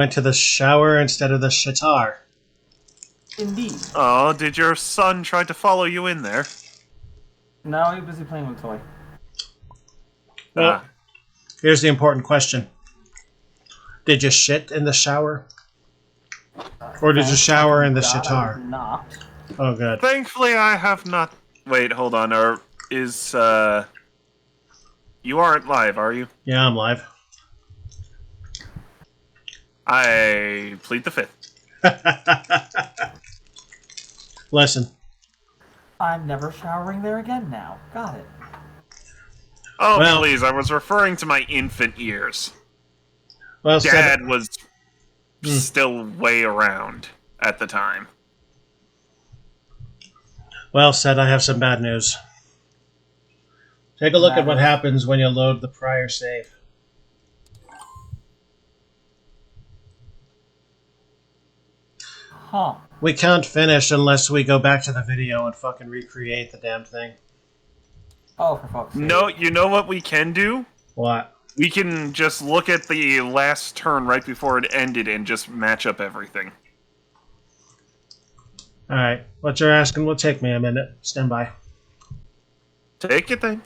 Went to the shower instead of the shitar. Indeed. Oh, did your son try to follow you in there? No, he was busy playing with a toy. Well, here's the important question. Did you shit in the shower? Or did you shower in the shitar? Not. Oh, good. Thankfully, I have not... Wait, hold on. You aren't live, are you? Yeah, I'm live. I plead the fifth. Listen. I'm never showering there again now. Got it. Oh, Well, please, I was referring to my infant years. Well, Dad was still way around at the time. Well said, I have some bad news. Take a look at what happens when you load the prior save. Huh. We can't finish unless we go back to the video and fucking recreate the damn thing. Oh, for fuck's sake. No, you know what we can do? What? We can just look at the last turn right before it ended and just match up everything. Alright, what you're asking will take me a minute. Stand by. Take it then.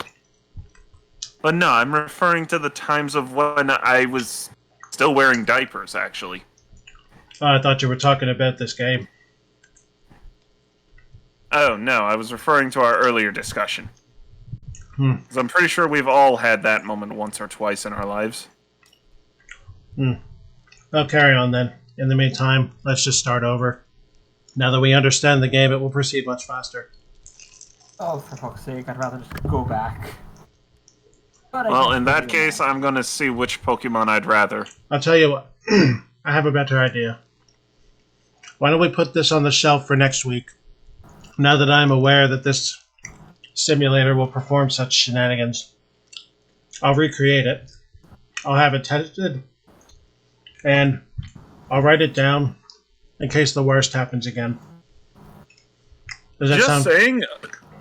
But no, I'm referring to the times of when I was still wearing diapers, actually. Oh, I thought you were talking about this game. Oh, no, I was referring to our earlier discussion. Because I'm pretty sure we've all had that moment once or twice in our lives. Well, carry on then. In the meantime, let's just start over. Now that we understand the game, it will proceed much faster. Oh, for fuck's sake, I'd rather just go back. Well, in that case, I'm going to see which Pokemon I'd rather. I'll tell you what. I have a better idea. Why don't we put this on the shelf for next week? Now that I'm aware that this simulator will perform such shenanigans, I'll recreate it. I'll have it tested. And I'll write it down in case the worst happens again. Does that Just sound... saying,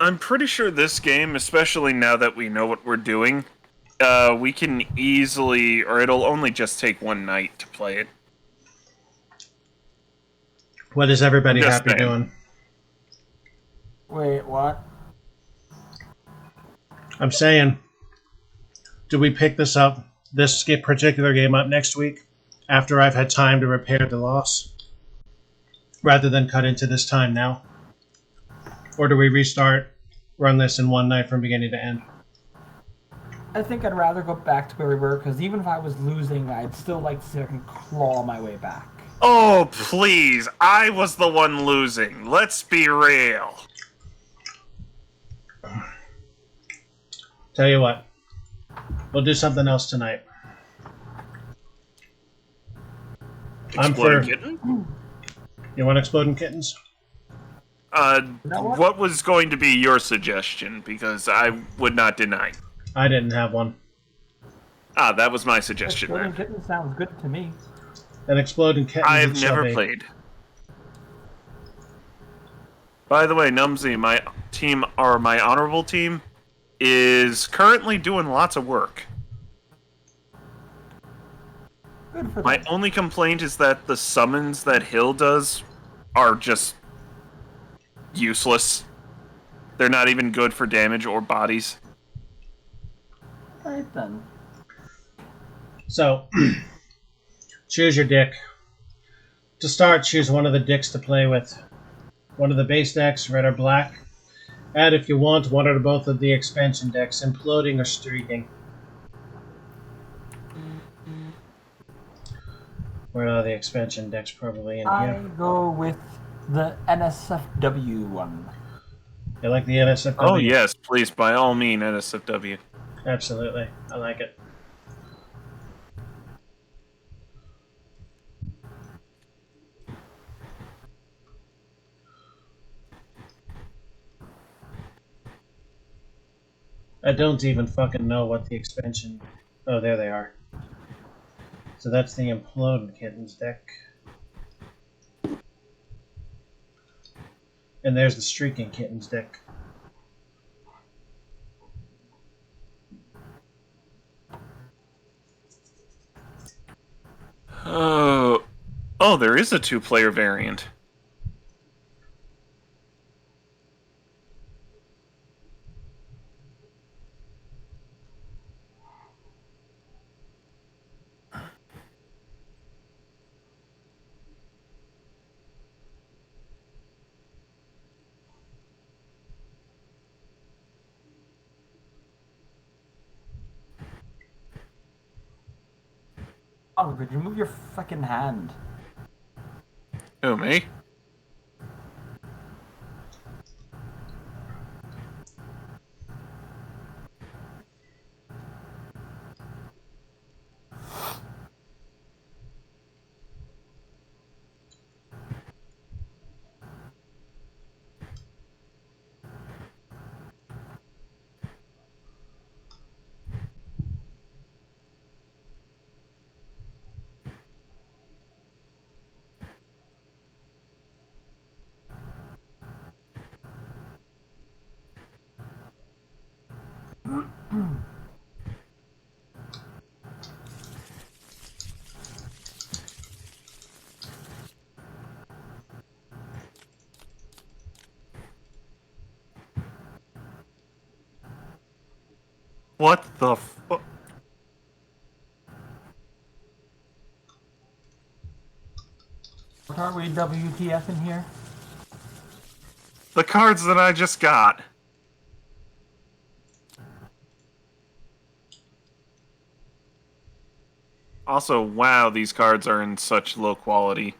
I'm pretty sure this game, especially now that we know what we're doing, we can easily, or it'll only just take one night to play it. What is everybody Just happy saying. doing? Wait, what? I'm saying, do we pick this particular game up next week after I've had time to repair the loss, rather than cut into this time now? Or do we run this in one night from beginning to end? I think I'd rather go back to where we were, because even if I was losing, I'd still like to see if I can claw my way back. Oh, please. I was the one losing. Let's be real. Tell you what, we'll do something else tonight. Exploding Kitten? You want Exploding Kittens? What was going to be your suggestion? Because I would not deny. I didn't have one. Ah, that was my suggestion Exploding then. Kitten sounds good to me. An Exploding Kitten. I have never played. By the way, Numsy, my honorable team, is currently doing lots of work. Good for My them. only complaint is that the summons that Hill does are just useless. They're not even good for damage or bodies. Alright then. So, choose your deck. To start, choose one of the decks to play with. One of the base decks, red or black. Add, if you want, one or both of the expansion decks, Imploding or Streaking. Where are the expansion decks? Probably in I here. go with the NSFW one. You like the NSFW? Oh yes, please, by all means, NSFW. Absolutely. I like it. I don't even fucking know what the expansion... Oh, there they are. So that's the Imploding Kittens deck. And there's the Streaking Kittens deck. Oh, Oh, there is a 2-player variant. Oh, could you move your fucking hand? Oh, me? What the fuck? Aren't we WTF in here? The cards that I just got. Also, wow, these cards are in such low quality.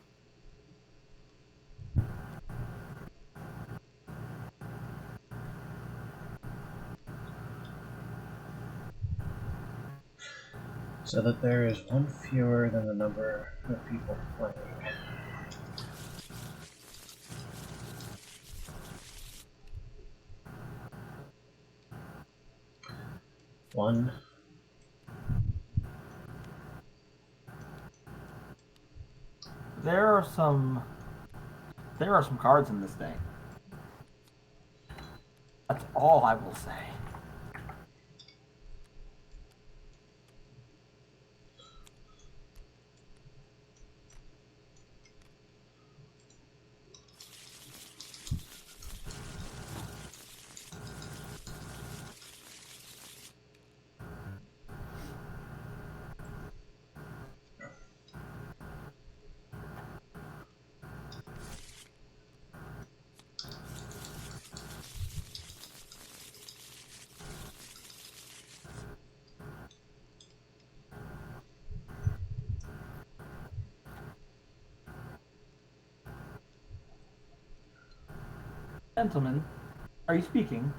So that there is one fewer than the number of people playing. One. There are some cards in this thing. That's all I will say. Gentlemen, are you speaking?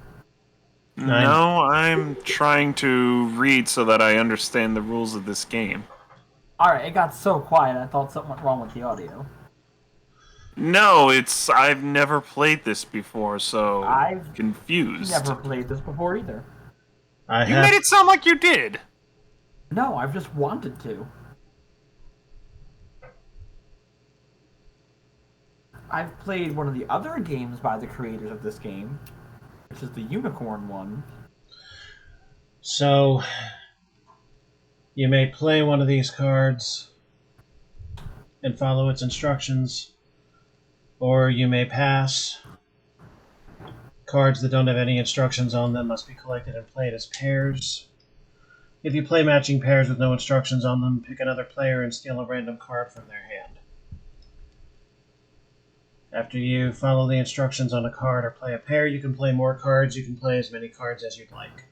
No, I'm trying to read so that I understand the rules of this game. Alright, it got so quiet I thought something went wrong with the audio. No, I've never played this before, so I've confused. never played this before either. You made it sound like you did. No, I've just wanted to. I've played one of the other games by the creators of this game, which is the Unicorn one. So, you may play one of these cards and follow its instructions, or you may pass. Cards that don't have any instructions on them must be collected and played as pairs. If you play matching pairs with no instructions on them, pick another player and steal a random card from their hand. After you follow the instructions on a card or play a pair, you can play more cards. You can play as many cards as you'd like.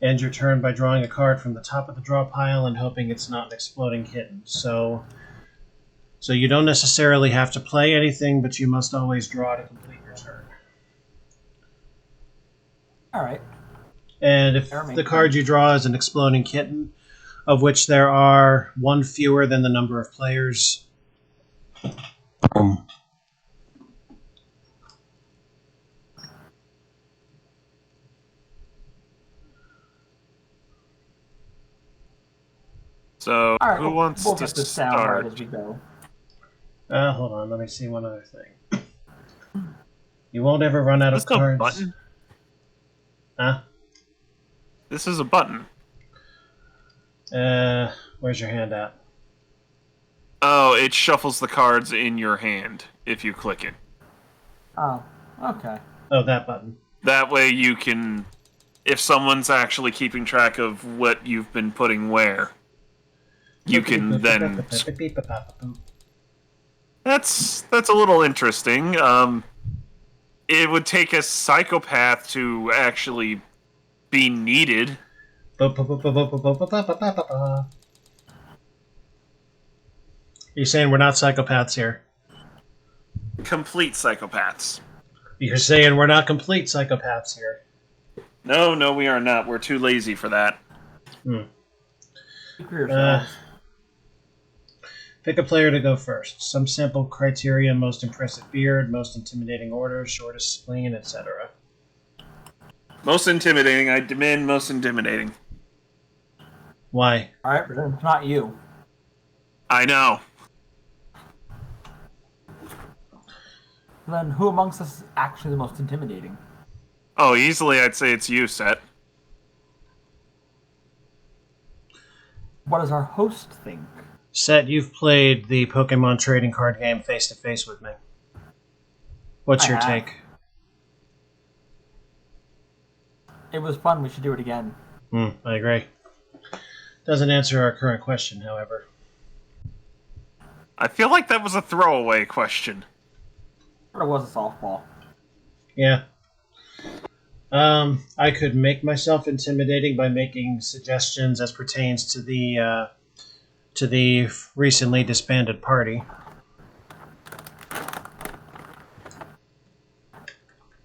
End your turn by drawing a card from the top of the draw pile and hoping it's not an exploding kitten. So you don't necessarily have to play anything, but you must always draw to complete your turn. Alright. And if the card you draw is an exploding kitten, of which there are one fewer than the number of players, So, Alright, who wants we'll to get the sound right start? as we go. hold on, let me see one other thing. You won't ever run out of Is this a cards. button? Huh? This is a button. Where's your hand at? Oh, it shuffles the cards in your hand if you click it. Oh, okay. Oh, that button. That way you can, if someone's actually keeping track of what you've been putting where, you can then... That's a little interesting. It would take a psychopath to actually be needed. You're saying we're not psychopaths here. Complete psychopaths. You're saying we're not complete psychopaths here. No, we are not. We're too lazy for that. Speak for yourselves. Pick a player to go first. Some sample criteria: most impressive beard, most intimidating order, shortest spleen, etc. Most intimidating. I demand most intimidating. Why? Alright, but then it's not you. I know. Then who amongst us is actually the most intimidating? Oh, easily I'd say it's you, Set. What does our host think? Set, you've played the Pokemon trading card game face-to-face with me. What's I your have. take? It was fun, we should do it again. I agree. Doesn't answer our current question, however. I feel like that was a throwaway question. But it was a softball. Yeah. I could make myself intimidating by making suggestions as pertains to the recently disbanded party.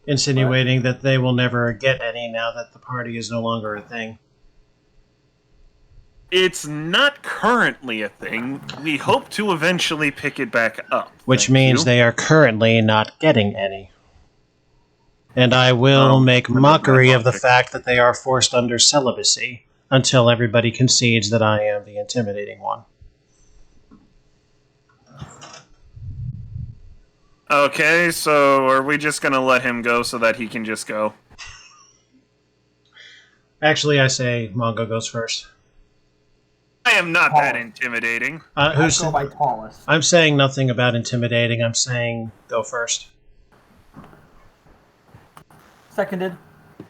Insinuating that they will never get any now that the party is no longer a thing. It's not currently a thing. We hope to eventually pick it back up. Which Thank means you. they are currently not getting any. And I will make mockery of the fact that they are forced under celibacy until everybody concedes that I am the intimidating one. Okay, so are we just gonna let him go so that he can just go? Actually, I say Mongo goes first. I am not Paul. that intimidating. I go by tallest. I'm saying nothing about intimidating. I'm saying go first. Seconded.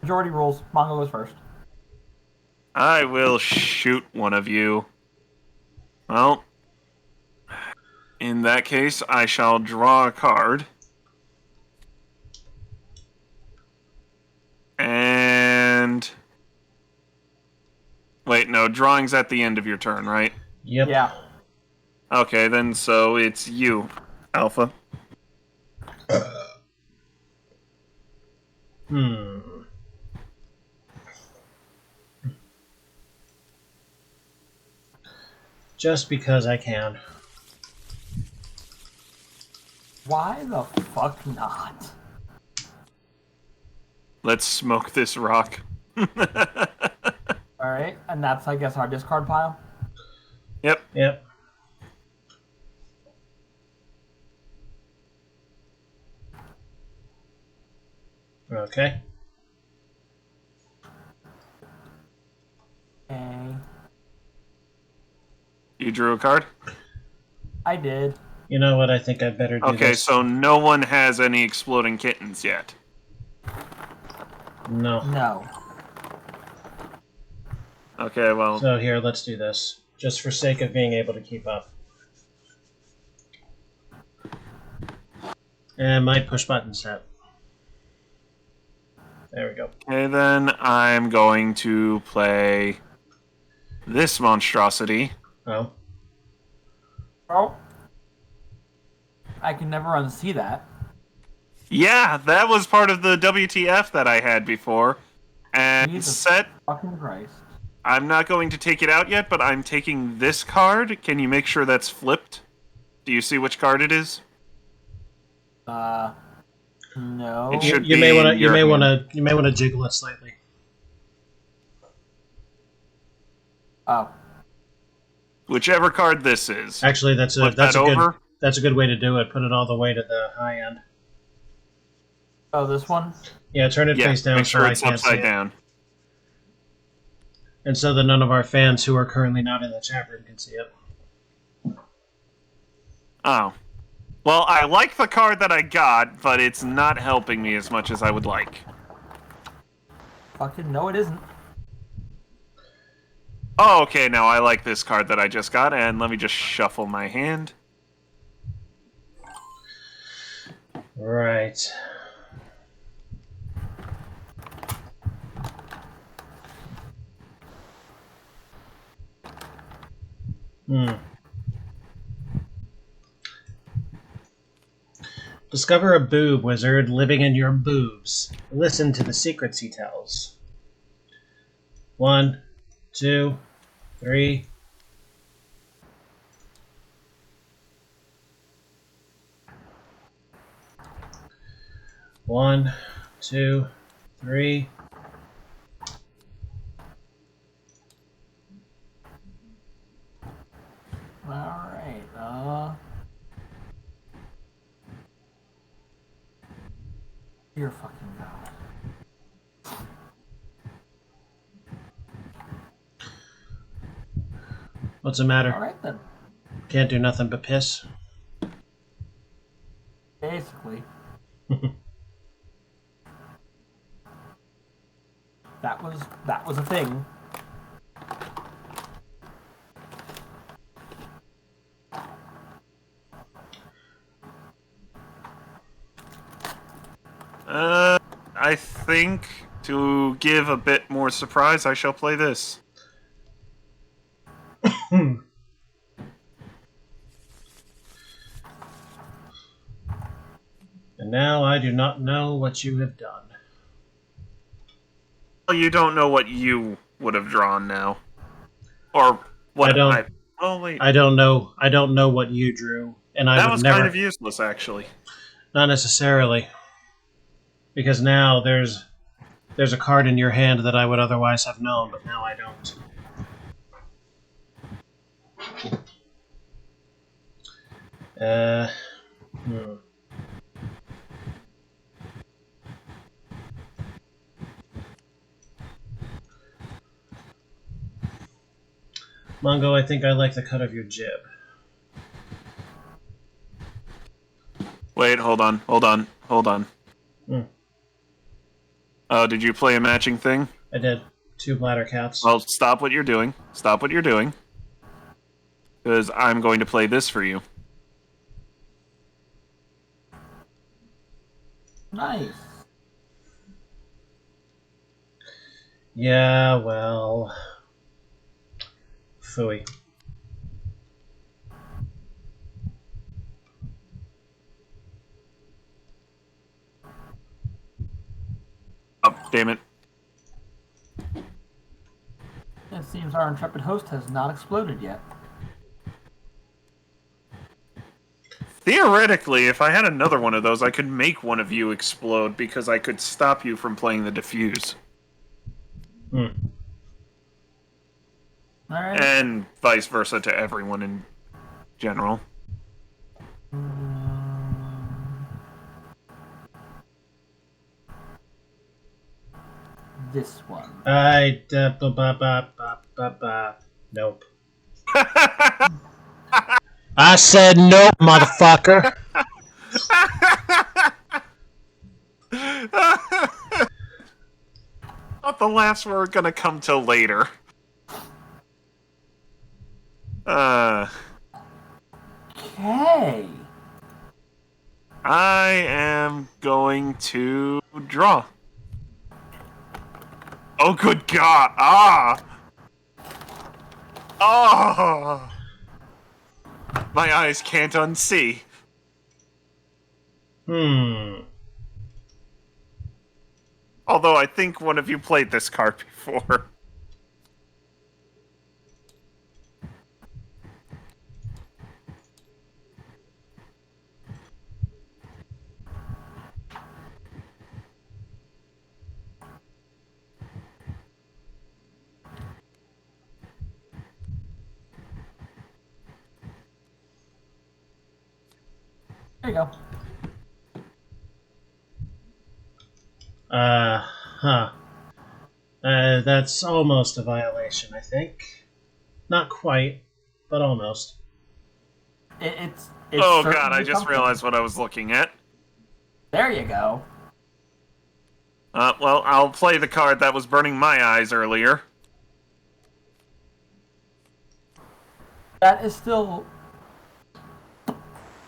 Majority rules. Mongo goes first. I will shoot one of you. Well, in that case, I shall draw a card. And... Wait, no, drawing's at the end of your turn, right? Yep. Yeah. Okay, then so it's you, Alpha. Just because I can. Why the fuck not? Let's smoke this rock. Alright, and that's, I guess, our discard pile? Yep. Okay. Okay. You drew a card? I did. You know what? I think I'd better do Okay, this. so no one has any exploding kittens yet. No. No. Okay, well... So here, let's do this. Just for sake of being able to keep up. And my push button set. There we go. Okay, then I'm going to play this monstrosity. Oh. Oh. I can never unsee that. Yeah, that was part of the WTF that I had before. And Jesus Set, fucking Christ. I'm not going to take it out yet, but I'm taking this card. Can you make sure that's flipped? Do you see which card it is? No. It should You be may want to. in You your may hand. want to. You may want to jiggle it slightly. Oh. Whichever card this is. Actually, that's a Flip that's that a good over. that's a good way to do it. Put it all the way to the high end. Oh, this one? Yeah, turn it Yeah, face down make so sure I it's can't see upside it. down. And so that none of our fans who are currently not in the chat room can see it. Oh. Well, I like the card that I got, but it's not helping me as much as I would like. Fucking no, it isn't. Oh, okay, now I like this card that I just got, and let me just shuffle my hand. Right. Discover a boob wizard living in your boobs. Listen to the secrets he tells. 1, 2, 3. One, 2, 3. Alright, You're fucking god. What's the matter? Alright then. Can't do nothing but piss. Basically. That was a thing. I think to give a bit more surprise, I shall play this. And now I do not know what you have done. Well, you don't know what you would have drawn now. Or what I don't. Oh, wait. I don't know. I don't know what you drew, and I That would was never. kind of useless, actually. Not necessarily, because now there's a card in your hand that I would otherwise have known, but now I don't. Hmm. Mongo, I think I like the cut of your jib. Wait, hold on. Hmm. Oh, did you play a matching thing? I did. 2 bladder cats. Well, stop what you're doing. Because I'm going to play this for you. Nice. Yeah, well... Phooey. Oh, damn it. It seems our intrepid host has not exploded yet. Theoretically, if I had another one of those, I could make one of you explode because I could stop you from playing the diffuse. Hmm. Alright. And vice versa to everyone in general. This one. Nope. I said nope, motherfucker. Not the laughs were gonna come till later. Okay. I am going to draw. Oh, good God! Oh! My eyes can't unsee. Although I think one of you played this card before. There you go. That's almost a violation, I think. Not quite, but almost. It's Oh god, certainly I just something. realized what I was looking at. There you go. Well, I'll play the card that was burning my eyes earlier. That is still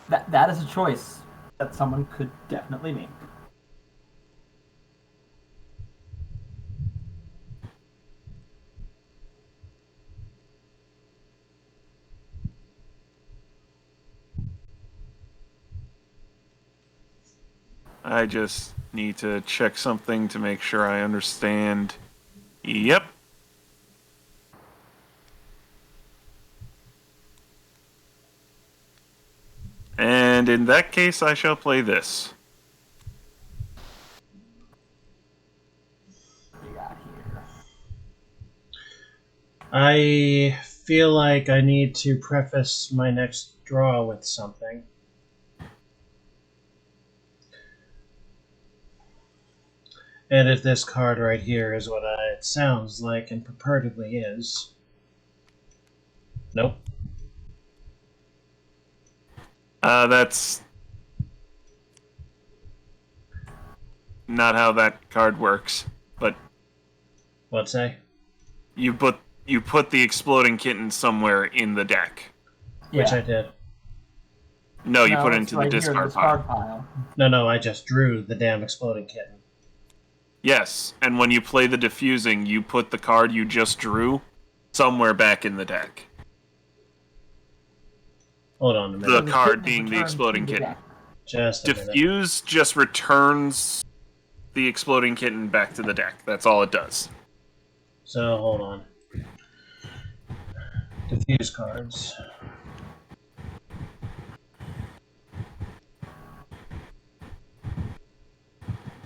that is a choice that someone could definitely make. I just need to check something to make sure I understand. Yep. And in that case, I shall play this. What do you got here? I feel like I need to preface my next draw with something. And if this card right here is what it sounds like and purportedly is. Nope. That's not how that card works. But What'd say? you put the exploding kitten somewhere in the deck. Which I did. No, you put it it's into right the here in discard pile. No, I just drew the damn exploding kitten. Yes, and when you play the diffusing, you put the card you just drew somewhere back in the deck. Hold on a minute. The card being the exploding kitten. Just a minute. Diffuse just returns the exploding kitten back to the deck. That's all it does. So, hold on. Diffuse cards.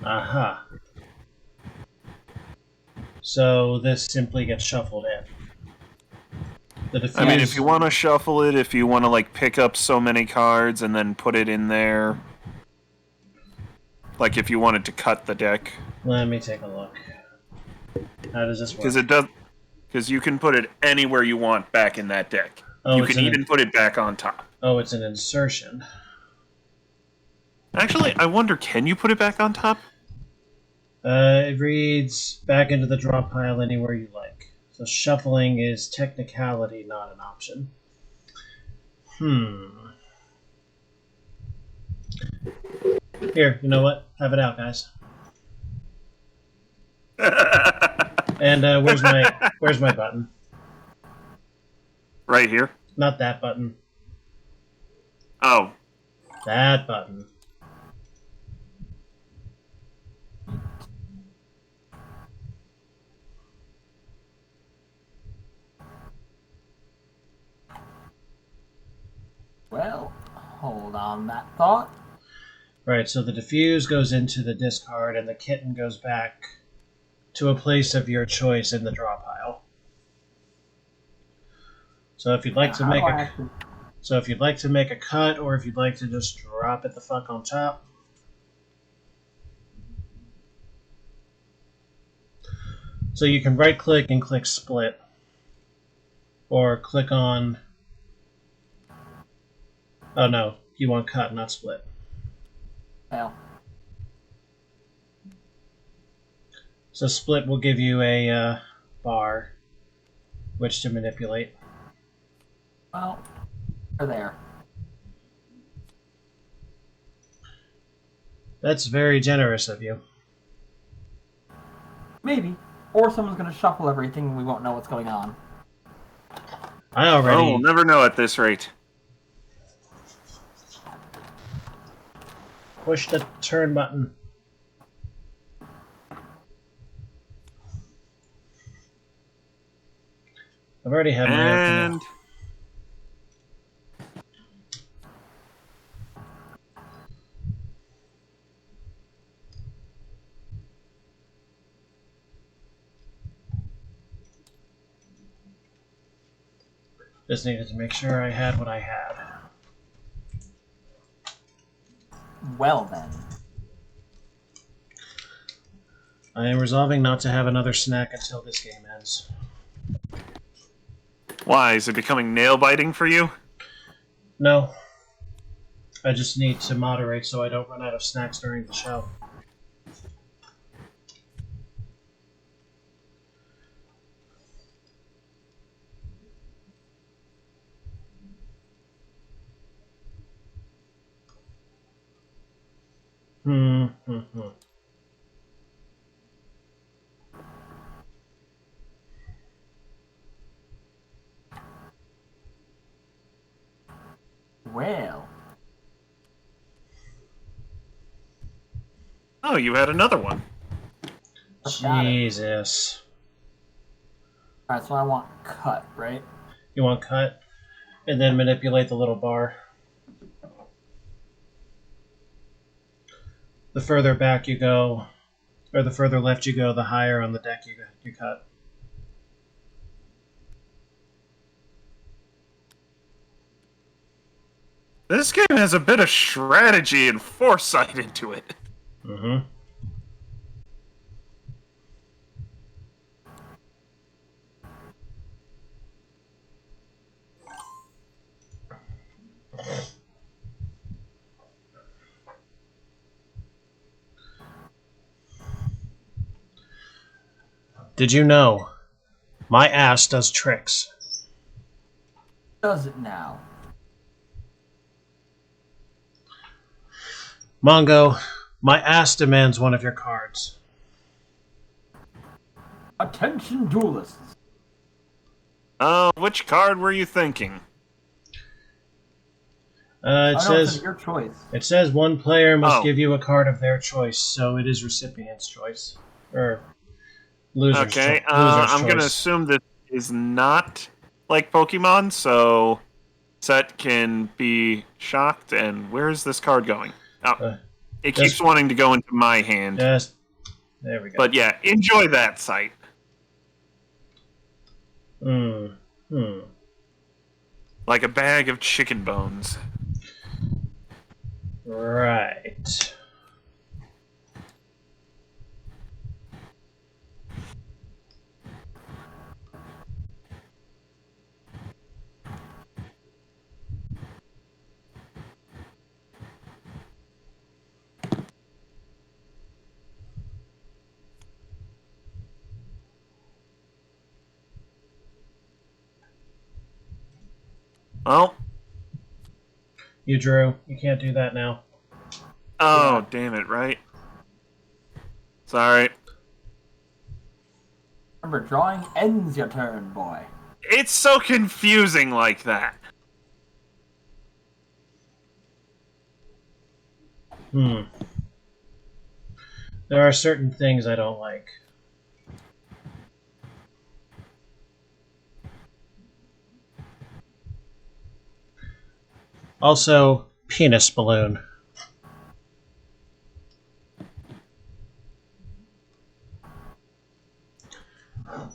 Aha. So, this simply gets shuffled in. The diffuse... I mean, if you want to shuffle it, if you want to, like, pick up so many cards and then put it in there. Like, if you wanted to cut the deck. Let me take a look. How does this work? Because you can put it anywhere you want back in that deck. Oh, you can even put it back on top. Oh, it's an insertion. Actually, I wonder, can you put it back on top? It reads back into the draw pile anywhere you like. So shuffling is technicality, not an option. Here, you know what? Have it out, guys. And where's my button? Right here. Not that button. Oh. That button. Well, hold on that thought. Right, so the diffuse goes into the discard and the kitten goes back to a place of your choice in the draw pile. So if you'd like to make a cut, or if you'd like to just drop it the fuck on top. So you can right click and click split. Or click on... Oh no, you want cut, not split. Well, so split will give you a bar, which to manipulate. well, they're there. That's very generous of you. Maybe. Or someone's going to shuffle everything and we won't know what's going on. I already... Oh, we'll never know at this rate. Push the turn button. I've already had my opening. Just needed to make sure I had what I had. Well then. I am resolving not to have another snack until this game ends. Why? Is it becoming nail-biting for you? No. I just need to moderate so I don't run out of snacks during the show. Well. Oh, you had another one. Jesus. Alright, so I want cut, right? You want cut? And then manipulate the little bar. The further back you go, or the further left you go, the higher on the deck you cut. This game has a bit of strategy and foresight into it. Mm-hmm. Did you know? My ass does tricks. Does it now? Mongo, my ass demands one of your cards. Attention, duelists. Which card were you thinking? It's your choice. It says one player must Oh. give you a card of their choice, so it is recipient's choice. Or loser's Okay, choice. I'm gonna assume this is not like Pokemon, so Set can be shocked. And where is this card going? Oh, it keeps just- wanting to go into my hand. Just there we go. But yeah, enjoy that sight. Like a bag of chicken bones. Right. Well, You drew. You can't do that now. oh, damn it, right? Sorry. Remember, drawing ends your turn, boy. It's so confusing like that. There are certain things I don't like. Also, penis balloon.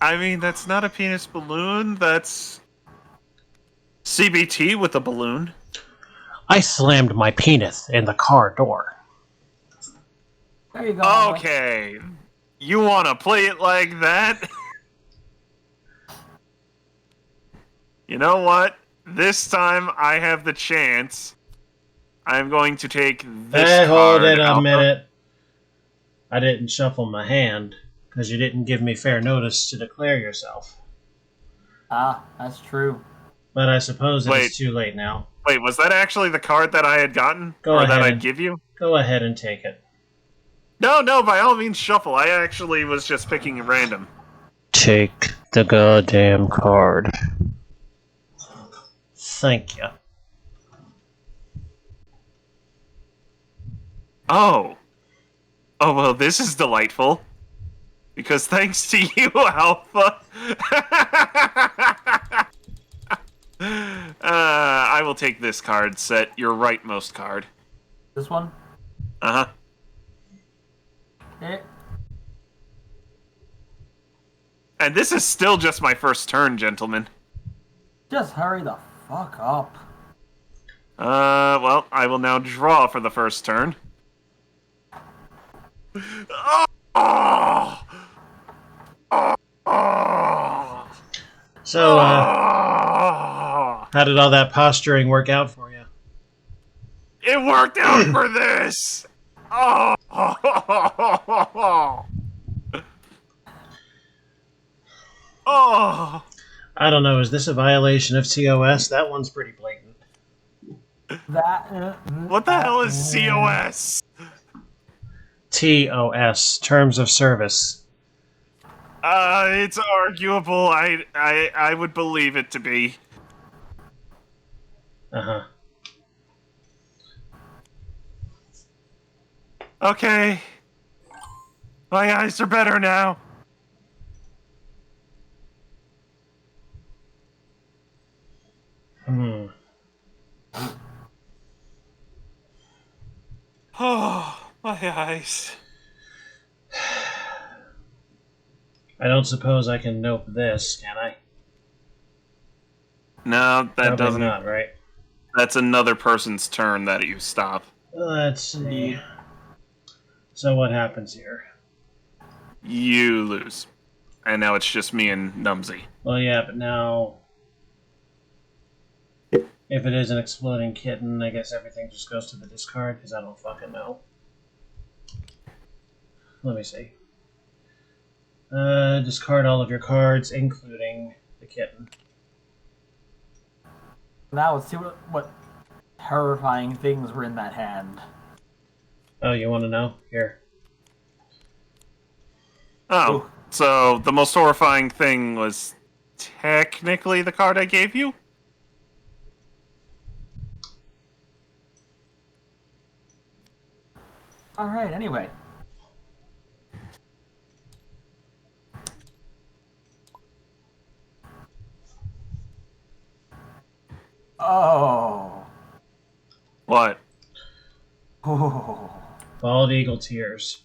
I mean, that's not a penis balloon, that's CBT with a balloon. I slammed my penis in the car door. There you go. Okay. You want to play it like that? You know what? This time I have the chance. I'm going to take this Hey, hold card it a out. minute. I didn't shuffle my hand because you didn't give me fair notice to declare yourself. Ah, that's true. But I suppose Wait. it's too late now. Wait, was that actually the card that I had gotten? Go or ahead that I'd and- give you? Go ahead and take it. No, by all means shuffle. I actually was just picking at random. Take the goddamn card. Thank you. Oh, well, this is delightful. Because thanks to you, Alpha, I will take this card, Set, your rightmost card. This one? Uh-huh. Okay. And this is still just my first turn, gentlemen. Just hurry the fuck up. Well, I will now draw for the first turn. Oh! So, Oh! how did all that posturing work out for you? It worked out for this! Oh! Oh! I don't know. Is this a violation of TOS? That one's pretty blatant. What the hell is COS? TOS, Terms of Service. It's arguable. I would believe it to be. Uh-huh. Okay. My eyes are better now. Oh, my eyes. I don't suppose I can nope this, can I? No, that Probably doesn't. not, right? That's another person's turn that you stop. Let's see. So what happens here? You lose. And now it's just me and Numsy. Well, yeah, but now... If it is an exploding kitten, I guess everything just goes to the discard, because I don't fucking know. Let me see. Discard all of your cards, including the kitten. Now let's see what terrifying things were in that hand. Oh, you want to know? Here. Oh, Ooh. so the most horrifying thing was technically the card I gave you? Alright, anyway. Oh. What? Oh. Bald eagle tears.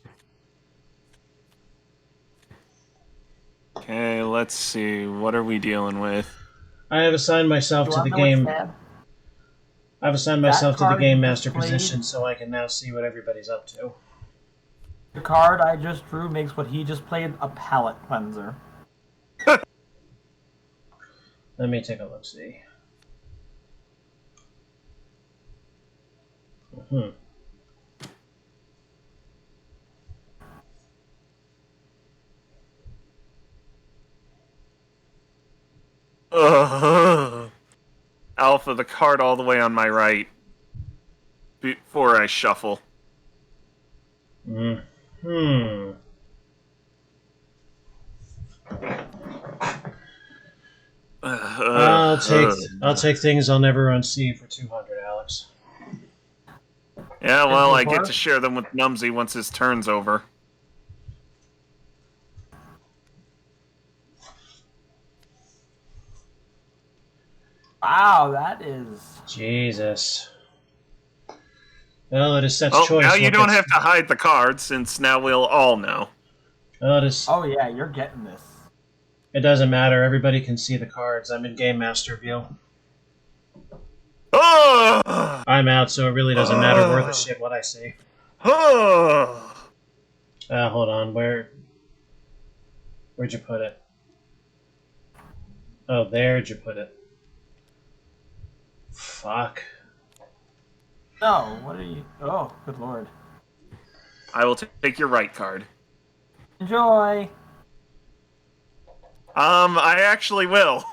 Okay, let's see. What are we dealing with? I have assigned myself Do to I the know game. what's sad? I've assigned That myself to the card game you master played- position, so I can now see what everybody's up to. The card I just drew makes what he just played a palate cleanser. Let me take a look. See. Hmm. Ugh. Alpha, the card all the way on my right. Before I shuffle. Hmm. I'll take things I'll never unsee for 200, Alex. Yeah, well, I get Before? to share them with Numsy once his turn's over. Wow, that is... Jesus. Well, it is such Well, choice. now you what don't gets- have to hide the card, since now we'll all know. Well, it is. Oh yeah, you're getting this. It doesn't matter. Everybody can see the cards. I'm in game master view. Oh! I'm out, so it really doesn't matter worth a shit what I see. Oh! Hold on. Where'd you put it? Oh, there'd you put it. Fuck. No, what are you... Oh, good lord. I will take your right card. Enjoy! I actually will.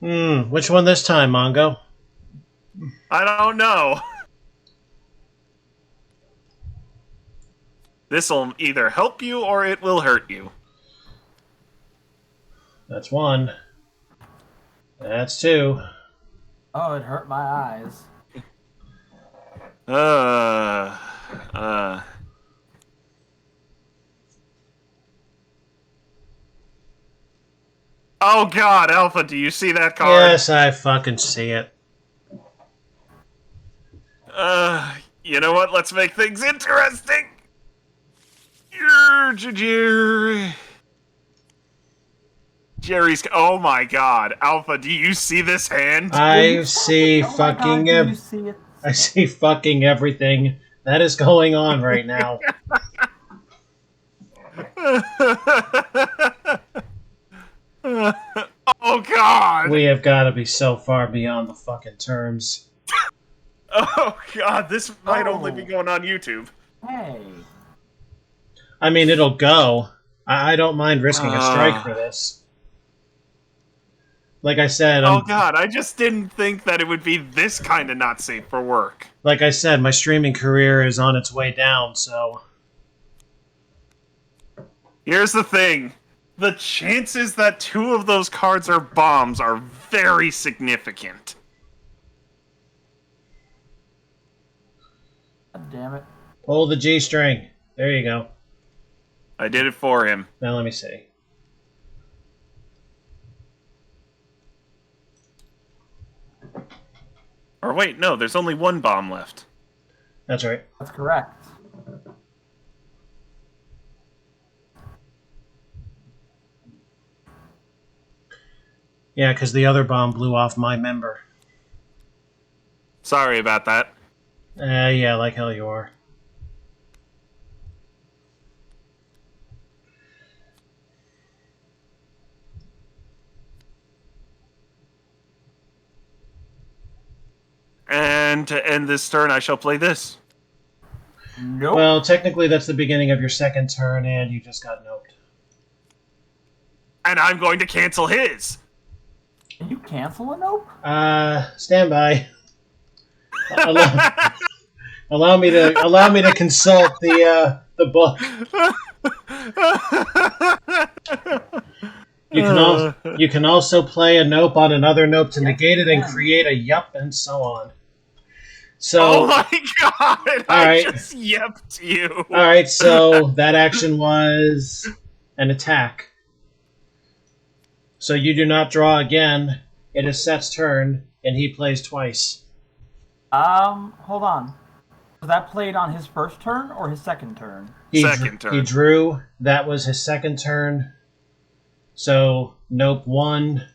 Which one this time, Mongo? I don't know. This'll either help you or it will hurt you. That's one. That's two. Oh, it hurt my eyes. Oh god, Alpha, do you see that card? Yes, I fucking see it. You know what? Let's make things interesting. Jerry's. Oh my god, Alpha, do you see this hand? I see Oh my fucking God, do you see it? I see fucking everything that is going on right now. Oh god! We have got to be so far beyond the fucking terms. Oh god, this might only be going on YouTube. Hey. I mean, it'll go. I don't mind risking a strike for this. Like I said, Oh god, I just didn't think that it would be this kind of not safe for work. like I said, my streaming career is on its way down, so Here's the thing. The chances that 2 of those cards are bombs are very significant. God damn it. pull the G string. There you go. I did it for him. Now let me see. Or wait, no, there's only 1 bomb left. That's right. That's correct. Yeah, because the other bomb blew off my member. Sorry about that. Yeah, like hell you are. And to end this turn, I shall play this. Nope. Well, technically that's the beginning of your second turn, and you just got noped. And I'm going to cancel his. Can you cancel a nope? Stand by. allow me to consult the book. You can also play a nope on another nope to negate it and create a yup and so on. So, oh my god! I right. just yepped you. All right, so that action was an attack. So you do not draw again. It is Set's turn, and he plays twice. Hold on. Was that played on his first turn or his second turn? Second turn. He drew. That was his second turn. So nope 1,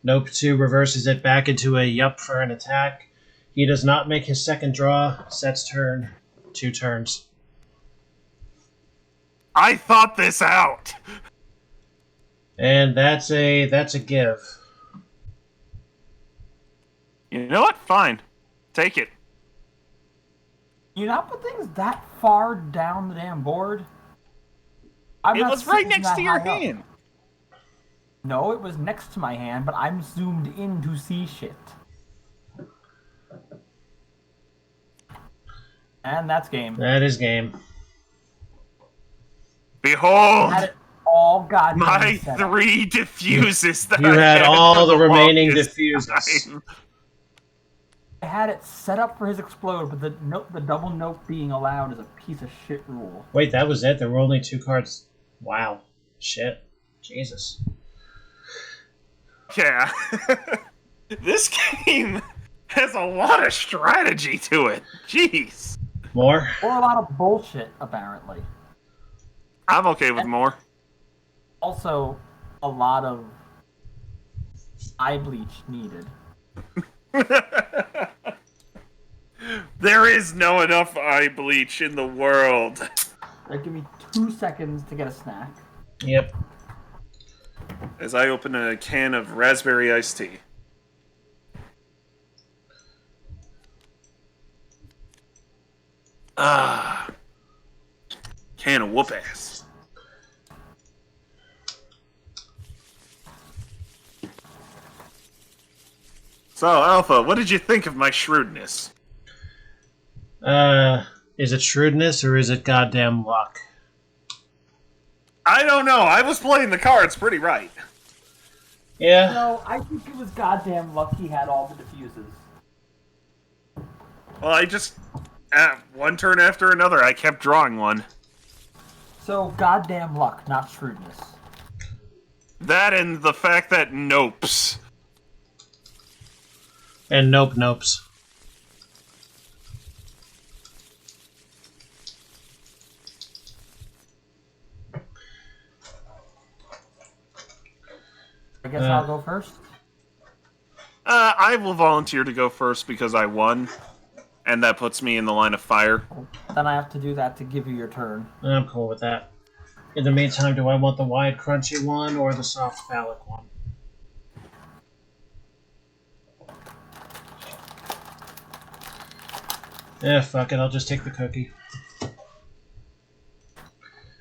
nope 2 reverses it back into a yup for an attack. He does not make his second draw. Set's turn. 2 turns. I thought this out. And that's a give. You know what? Fine. Take it. You not put things that far down the damn board? I'm It not was right sitting next that to your high up. hand. No, it was next to my hand, but I'm zoomed in to see shit. And that's game. That is game. Behold, I had it all goddamn my set up. 3 diffuses that You I had all for the remaining longest diffuses. time. I had it set up for his explode, but the double nope being allowed is a piece of shit rule. Wait, that was it? There were only 2 cards. Wow. Shit. Jesus. Yeah. This game has a lot of strategy to it. Jeez. More? Or a lot of bullshit, apparently. I'm okay with more. Also, a lot of eye bleach needed. There is no enough eye bleach in the world. Like, give me 2 seconds to get a snack. Yep. As I open a can of raspberry iced tea. Ah. Can of whoop ass. So, Alpha, what did you think of my shrewdness? Is it shrewdness or is it goddamn luck? I don't know. I was playing the cards pretty right. Yeah. No, I think it was goddamn luck he had all the diffuses. Well, I just... one turn after another, I kept drawing one. So, goddamn luck, not shrewdness. That and the fact that nopes. And nope nopes. I guess I'll go first. I will volunteer to go first because I won. And that puts me in the line of fire. Then I have to do that to give you your turn. I'm cool with that. In the meantime, do I want the wide, crunchy one or the soft, phallic one? Yeah, fuck it. I'll just take the cookie.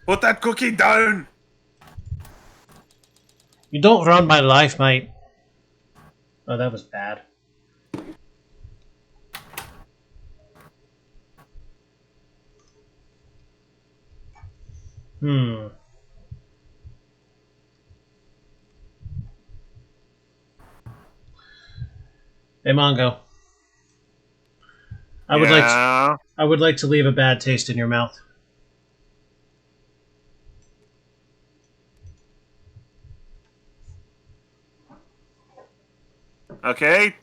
Put that cookie down! You don't run my life, mate. Oh, that was bad. Hmm. Hey, Mongo. I would like to leave a bad taste in your mouth. Okay,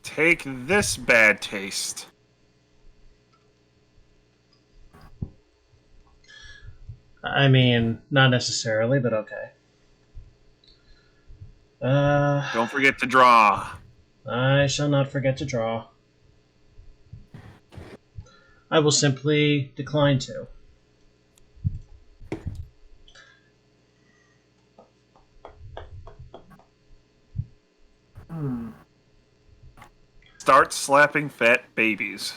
take this bad taste. I mean, not necessarily, but okay. Don't forget to draw. I shall not forget to draw. I will simply decline to. Start slapping fat babies.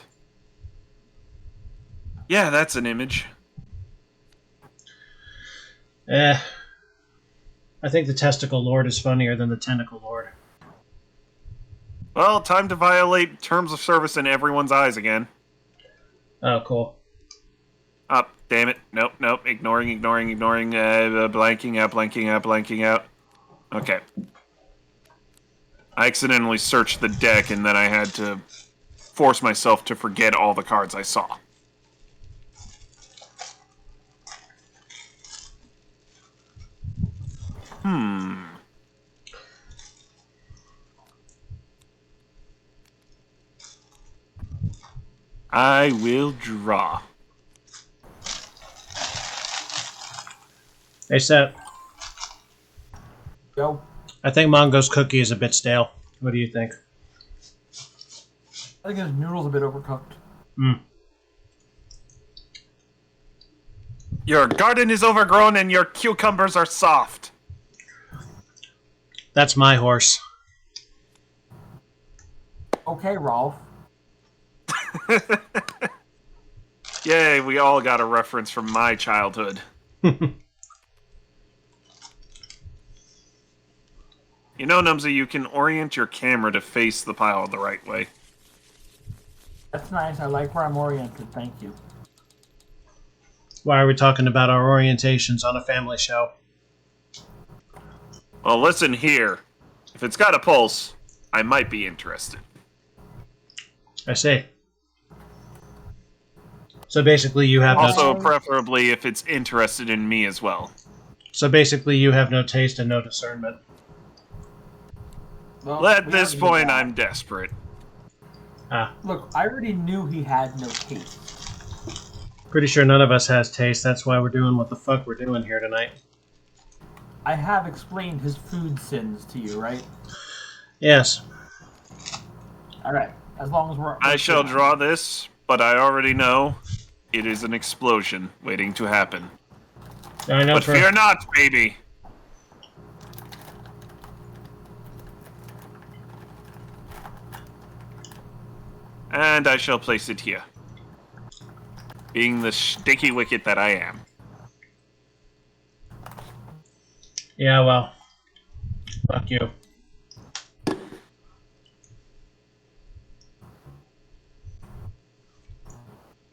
Yeah, that's an image. I think the Testicle Lord is funnier than the Tentacle Lord. Well, time to violate terms of service in everyone's eyes again. Oh, cool. Up, damn it. Nope. Ignoring. Blanking out. Okay. I accidentally searched the deck and then I had to force myself to forget all the cards I saw. I will draw. Hey, Seth. Yo. I think Mongo's cookie is a bit stale. What do you think? I think his noodle's a bit overcooked. Your garden is overgrown and your cucumbers are soft. That's my horse. Okay, Rolf. Yay, we all got a reference from my childhood. You know, Numsy, you can orient your camera to face the pile the right way. That's nice. I like where I'm oriented. Thank you. Why are we talking about our orientations on a family show? Well, listen here. If it's got a pulse, I might be interested. I see. So basically you have Also, no... preferably if it's interested in me as well. So basically you have no taste and no discernment. Well, At we this already point, knew that. I'm desperate. Ah. Look, I already knew he had no taste. Pretty sure none of us has taste. That's why we're doing what the fuck we're doing here tonight. I have explained his food sins to you, right? Yes. Alright. As long as we're... I shall draw this, but I already know it is an explosion waiting to happen. I know But fear not, baby. And I shall place it here. Being the sticky wicket that I am. Yeah, well. Fuck you.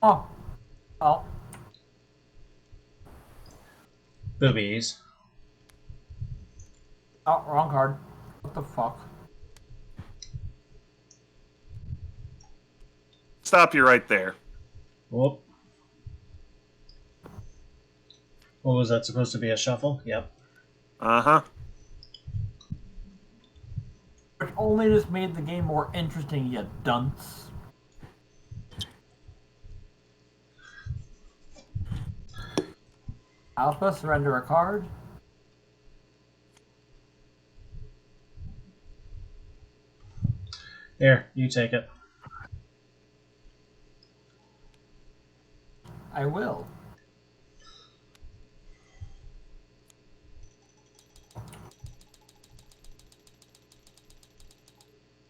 Oh. Oh. Boobies. Oh, wrong card. What the fuck? Stop you right there. Whoop. What was that supposed to be, a shuffle? Yep. Uh-huh. Which only just made the game more interesting, you dunce. Alpha, surrender a card. Here, you take it. I will.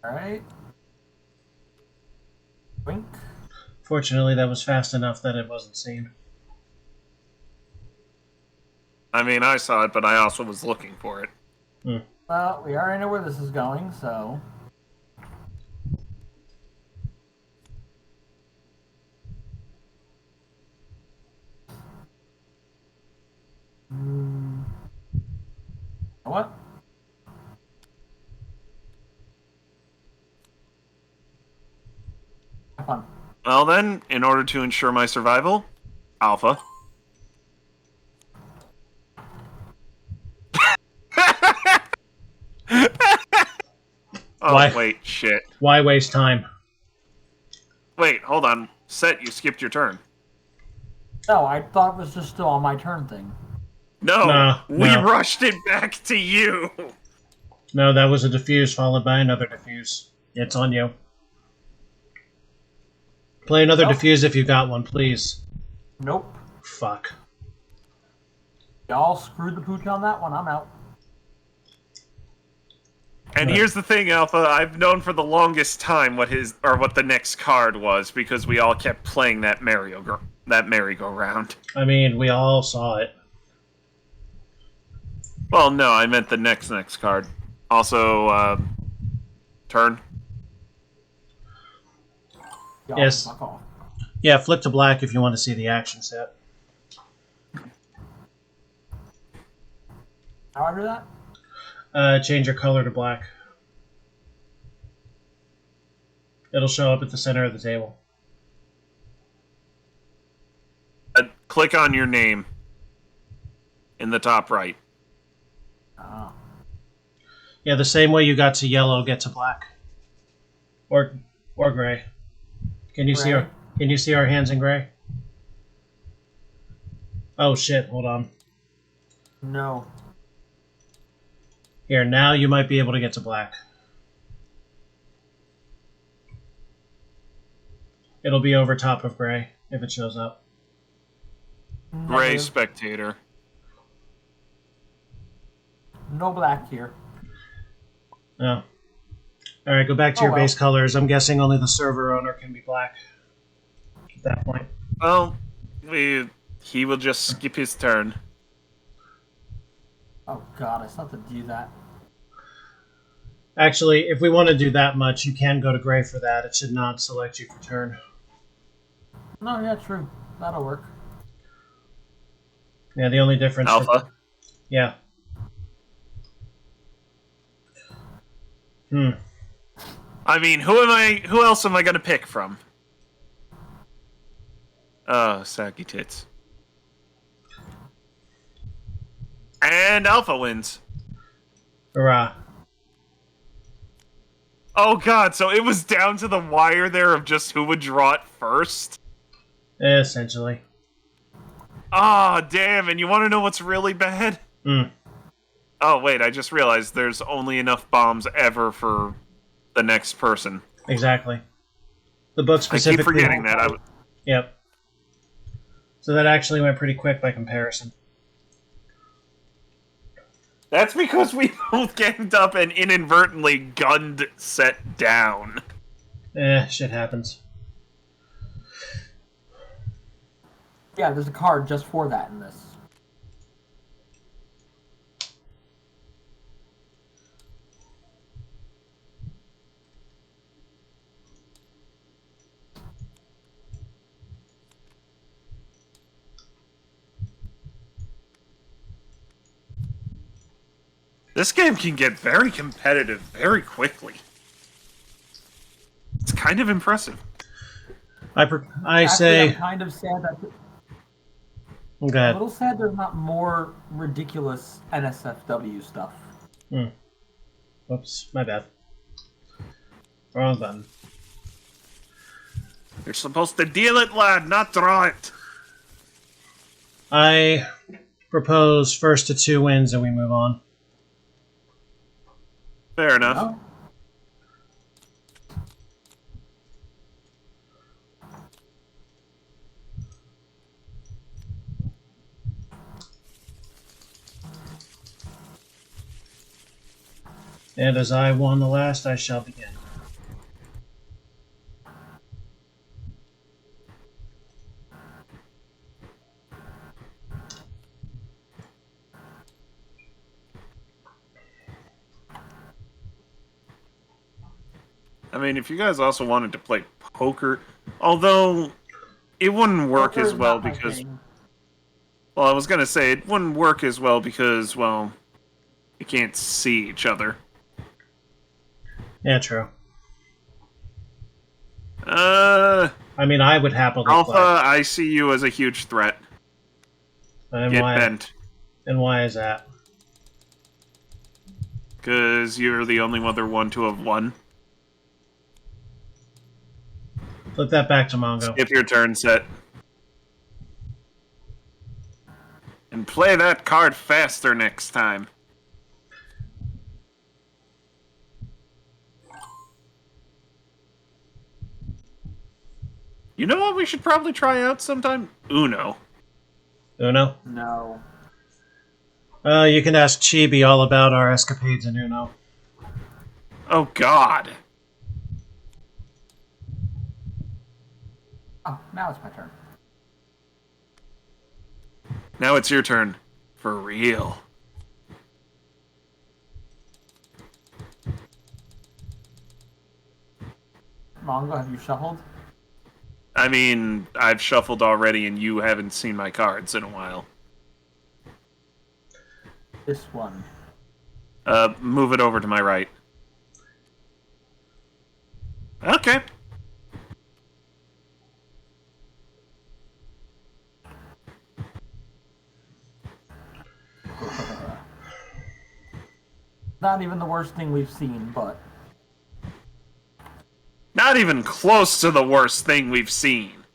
Alright. Wink. Fortunately, that was fast enough that it wasn't seen. I mean, I saw it, but I also was looking for it. Well, we already know where this is going, so... What? Have fun. Well then, in order to ensure my survival, Alpha. Oh, Why? wait, shit. Why waste time? Wait, hold on. Set, you skipped your turn. No, I thought it was just still on my turn thing. No, No, we no. rushed it back to you. No, that was a diffuse followed by another diffuse. It's on you. Play another Nope. diffuse if you got one, please. Nope. Fuck. Y'all screwed the pooch on that one. I'm out. And Right. here's the thing, Alpha. I've known for the longest time what the next card was because we all kept playing that merry-go-round. I mean, we all saw it. Well, no, I meant the next card. Also, turn. Y'all Yes. fuck off. Yeah, flip to black if you want to see the action set. How do I do that? Change your color to black. It'll show up at the center of the table. Click on your name in the top right. Oh. Yeah, the same way you got to yellow, get to black. Or gray. Can you see our hands in gray? Oh shit, hold on. No. Here, now you might be able to get to black. It'll be over top of gray if it shows up. Gray Negative. spectator. No black here. Oh. Alright, go back to your base colors. I'm guessing only the server owner can be black at that point. Well, he will just skip his turn. Oh god, I still have to do that. Actually, if we want to do that much, you can go to gray for that. It should not select you for turn. No, yeah, true. That'll work. Yeah, the only difference... Alpha. Yeah. I mean, who else am I gonna pick from? Oh, saggy tits. And Alpha wins. Hurrah. Oh god, so it was down to the wire there of just who would draw it first? Essentially. Ah, damn, and you want to know what's really bad? Oh, wait, I just realized there's only enough bombs ever for the next person. Exactly. The book specifically... I keep forgetting that. Yep. So that actually went pretty quick by comparison. That's because we both ganged up and inadvertently gunned Set down. Shit happens. Yeah, there's a card just for that in this. This game can get very competitive very quickly. It's kind of impressive. I Actually, say... I'm kind of sad that... Go A ahead. little sad there's not more ridiculous NSFW stuff. Whoops, my bad. Wrong button. You're supposed to deal it, lad, not draw it. I propose first to 2 wins and we move on. Fair enough. No? And as I won the last, I shall begin. I mean, if you guys also wanted to play poker, although it wouldn't work Poker as is well not my because, thing. well, I was gonna say it wouldn't work as well because, well, you can't see each other. Yeah, true. Uh, I mean, I would happily Alpha, play. I see you as a huge threat. And Get why? bent. And why is that? Because you're the only other one to have won. Flip that back to Mongo. Skip your turn set. And play that card faster next time. You know what we should probably try out sometime? Uno. Uno? No. You can ask Chibi all about our escapades in Uno. Oh, God. Oh, now it's my turn. Now it's your turn. For real. Mongo, have you shuffled? I mean, I've shuffled already and you haven't seen my cards in a while. This one. Move it over to my right. Okay. Not even the worst thing we've seen, but... Not even close to the worst thing we've seen.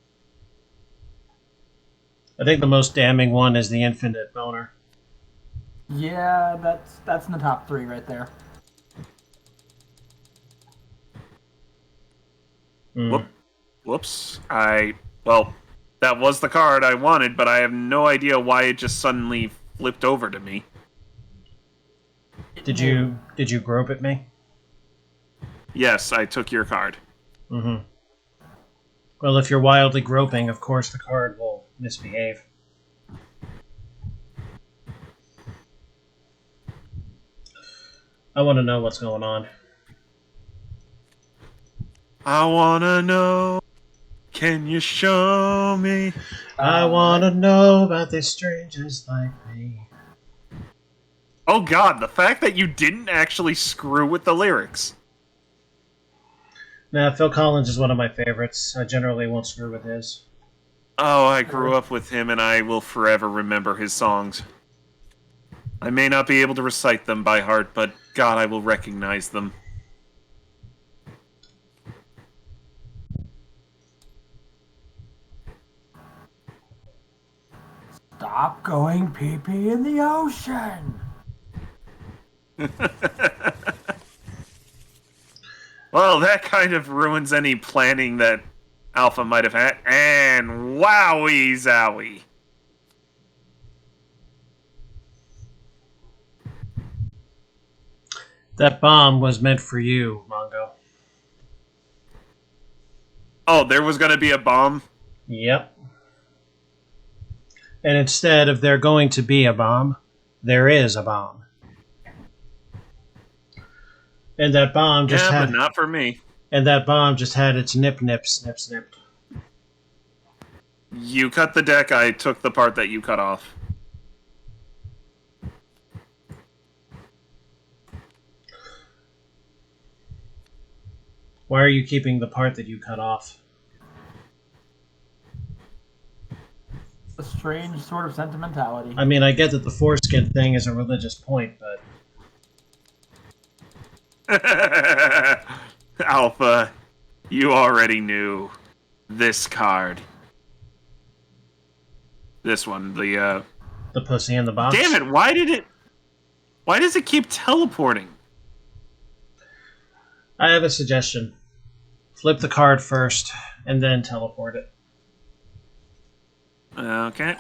I think the most damning one is the infinite boner. Yeah, that's in the top 3 right there. Mm. Whoops. Well, that was the card I wanted, but I have no idea why it just suddenly flipped over to me. Did you grope at me? Yes, I took your card. Mm-hmm. Well, if you're wildly groping, of course the card will misbehave. I want to know what's going on. I wanna know. Can you show me? I want to know about these strangers like me. Oh God, the fact that you didn't actually screw with the lyrics. Nah, Phil Collins is one of my favorites. I generally won't screw with his. Oh, I grew up with him and I will forever remember his songs. I may not be able to recite them by heart, but God, I will recognize them. Stop going pee-pee in the ocean! Well, that kind of ruins any planning that Alpha might have had. And wowie zowie. That bomb was meant for you, Mongo. Oh, there was going to be a bomb? Yep. And instead of there going to be a bomb, there is a bomb. And that bomb just Yeah, had... but not for me. And that bomb just had its snip-snipped. You cut the deck, I took the part that you cut off. Why are you keeping the part that you cut off? A strange sort of sentimentality. I mean, I get that the foreskin thing is a religious point, but... Alpha, you already knew. This card. This one, the pussy in the box? Damn it, why does it keep teleporting? I have a suggestion. Flip the card first, and then teleport it. Okay.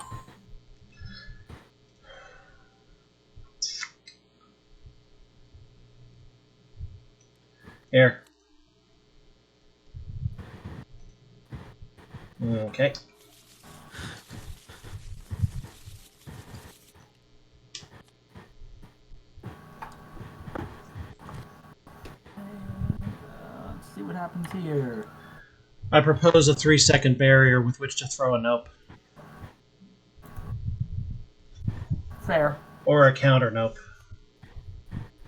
Here. Okay. Let's see what happens here? I propose a 3-second barrier with which to throw a nope. Fair. Or a counter nope.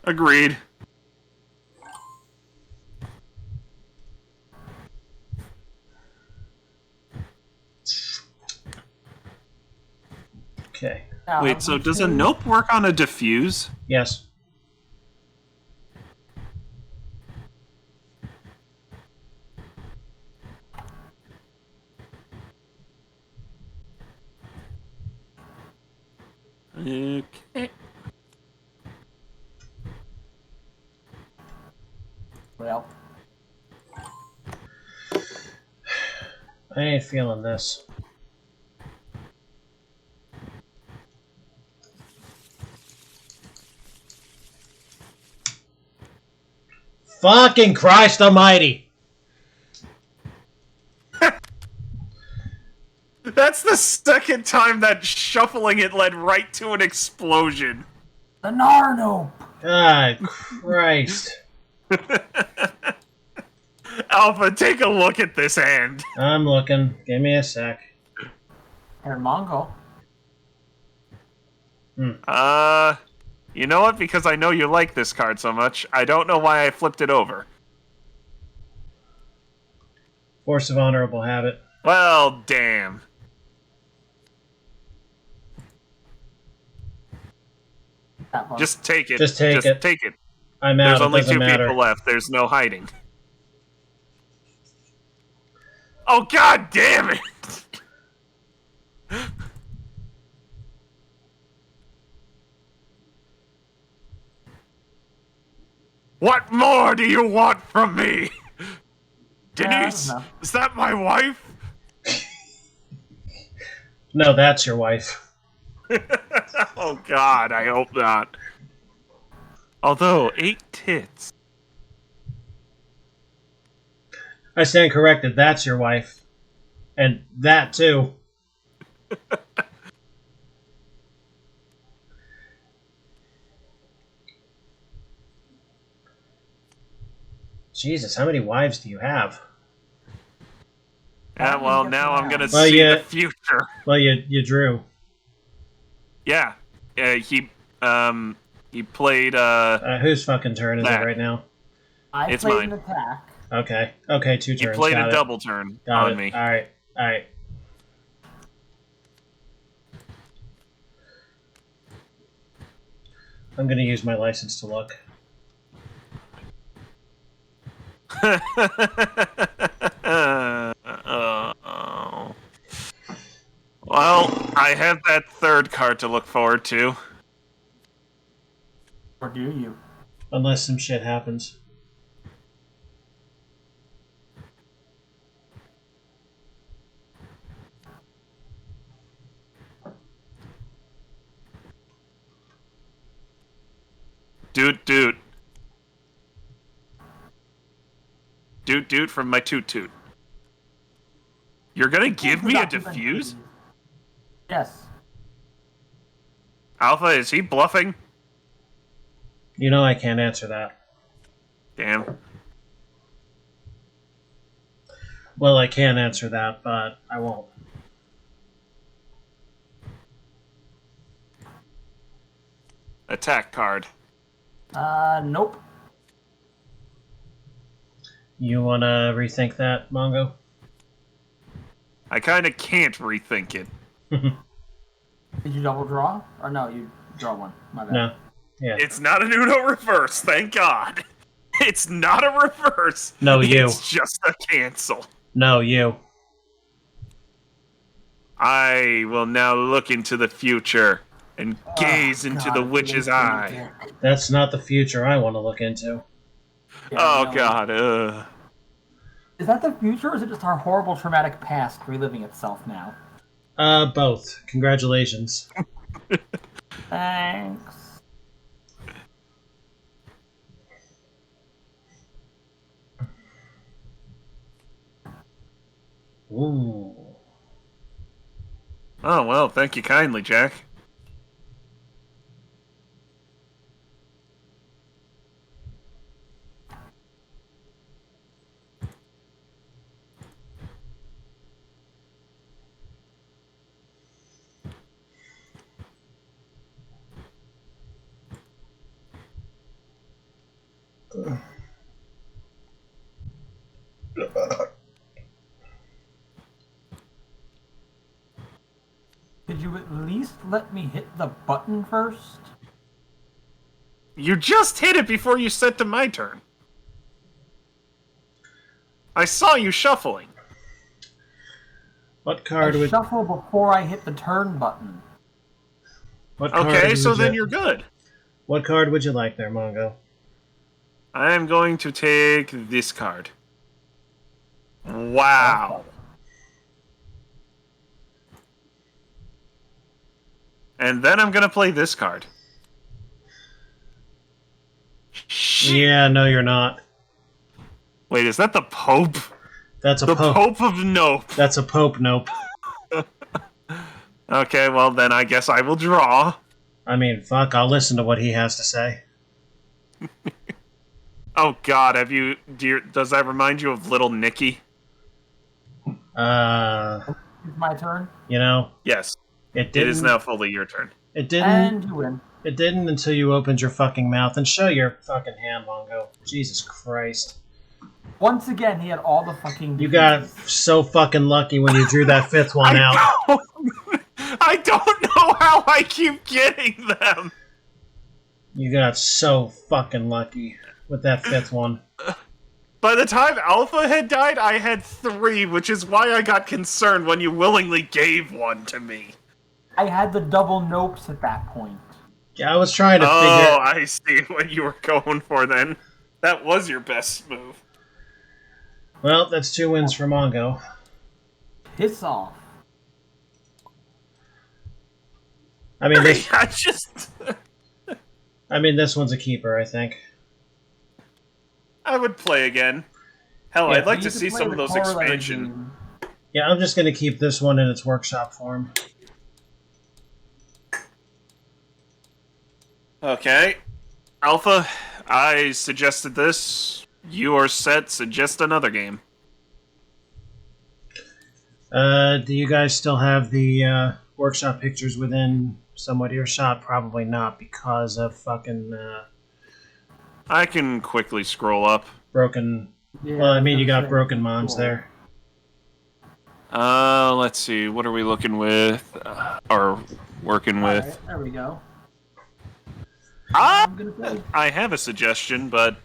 Agreed. Okay. Now, Wait, so does a nope work on a diffuse? Yes. Okay. Well, I ain't feeling this. Fucking Christ almighty! That's the second time that shuffling it led right to an explosion. the Narno. God Christ. Alpha, take a look at this hand. I'm looking. Give me a sec. Here, Mongol. You know what? Because I know you like this card so much, I don't know why I flipped it over. Force of honorable habit. Well, damn. That one. Just take it. Just take it. Take it. I'm out. There's It only doesn't two matter. people left. There's no hiding. Oh, god damn it! What more do you want from me? Denise, know. is that my wife? No, that's your wife. Oh god, I hope not. Although, 8 tits. I stand corrected. That's your wife. And that too. Jesus, how many wives do you have? Yeah, well, now I'm gonna Well, see yeah. the future. Well, you drew. Yeah, he played, Whose fucking turn is that. it right now? I It's played mine. an attack. Okay. Okay, 2 he turns. played Got a it. double turn Got on it. me. Alright. Alright. I'm gonna use my license to look. Oh. Well, I have that third card to look forward to. Or do you? Unless some shit happens. Doot doot. Doot doot from my toot toot. You're gonna give me a diffuse? Yes. Alpha, is he bluffing? You know I can't answer that. Damn. Well, I can answer that, but I won't. Attack card. Nope. You wanna rethink that, Mongo? I kinda can't rethink it. Did you double draw? Or no, you draw one. My bad. No. Yeah. It's not an Uno reverse, thank God. It's not a reverse. No, you. It's just a cancel. No, you. I will now look into the future and gaze into God, the witch's eye. That's not the future I want to look into. Yeah, Oh no. god, Is that the future, or is it just our horrible traumatic past reliving itself now? Both. Congratulations. Thanks. Ooh. Oh well, thank you kindly, Jack. Could you at least let me hit the button first? You just hit it before you set to my turn. I saw you shuffling. What card I would... shuffle before I hit the turn button. What card Okay, would so you- then you're good. What card would you like there, Mongo? I am going to take this card. Wow. And then I'm going to play this card. Shit. Yeah, no, you're not. Wait, is that the Pope? That's a The Pope. Pope of Nope. That's a Pope nope. Okay, well then I guess I will draw. I mean, fuck, I'll listen to what he has to say. Oh god, does that remind you of Little Nicky? It's my turn. You know, Yes. it didn't. It is now fully your turn. It didn't. And you win. It didn't until you opened your fucking mouth and show your fucking hand, Mongo. Jesus Christ. Once again, he had all the fucking... You got so fucking lucky when you drew that fifth one out. I don't know how I keep getting them. You got so fucking lucky with that fifth one. By the time Alpha had died, I had 3, which is why I got concerned when you willingly gave one to me. I had the double nopes at that point. Yeah, I was trying to Oh, figure... I see what you were going for then. That was your best move. Well, that's 2 wins for Mongo. Piss off. I mean, this... I this one's a keeper, I think. I would play again. Hell, Yeah, I'd like You to could see play some the of those corollary expansion. game. Yeah, I'm just gonna keep this one in its workshop form. Okay. Alpha, I suggested this. You are set. Suggest another game. Do you guys still have the workshop pictures within somewhat earshot? Probably not, because of fucking I can quickly scroll up. broken... Yeah, Well, I mean, you was got gonna say, broken mons cool. there. Let's see. What are we looking with? Or working with? Alright, there we go. Ah! I'm gonna say, I have a suggestion, but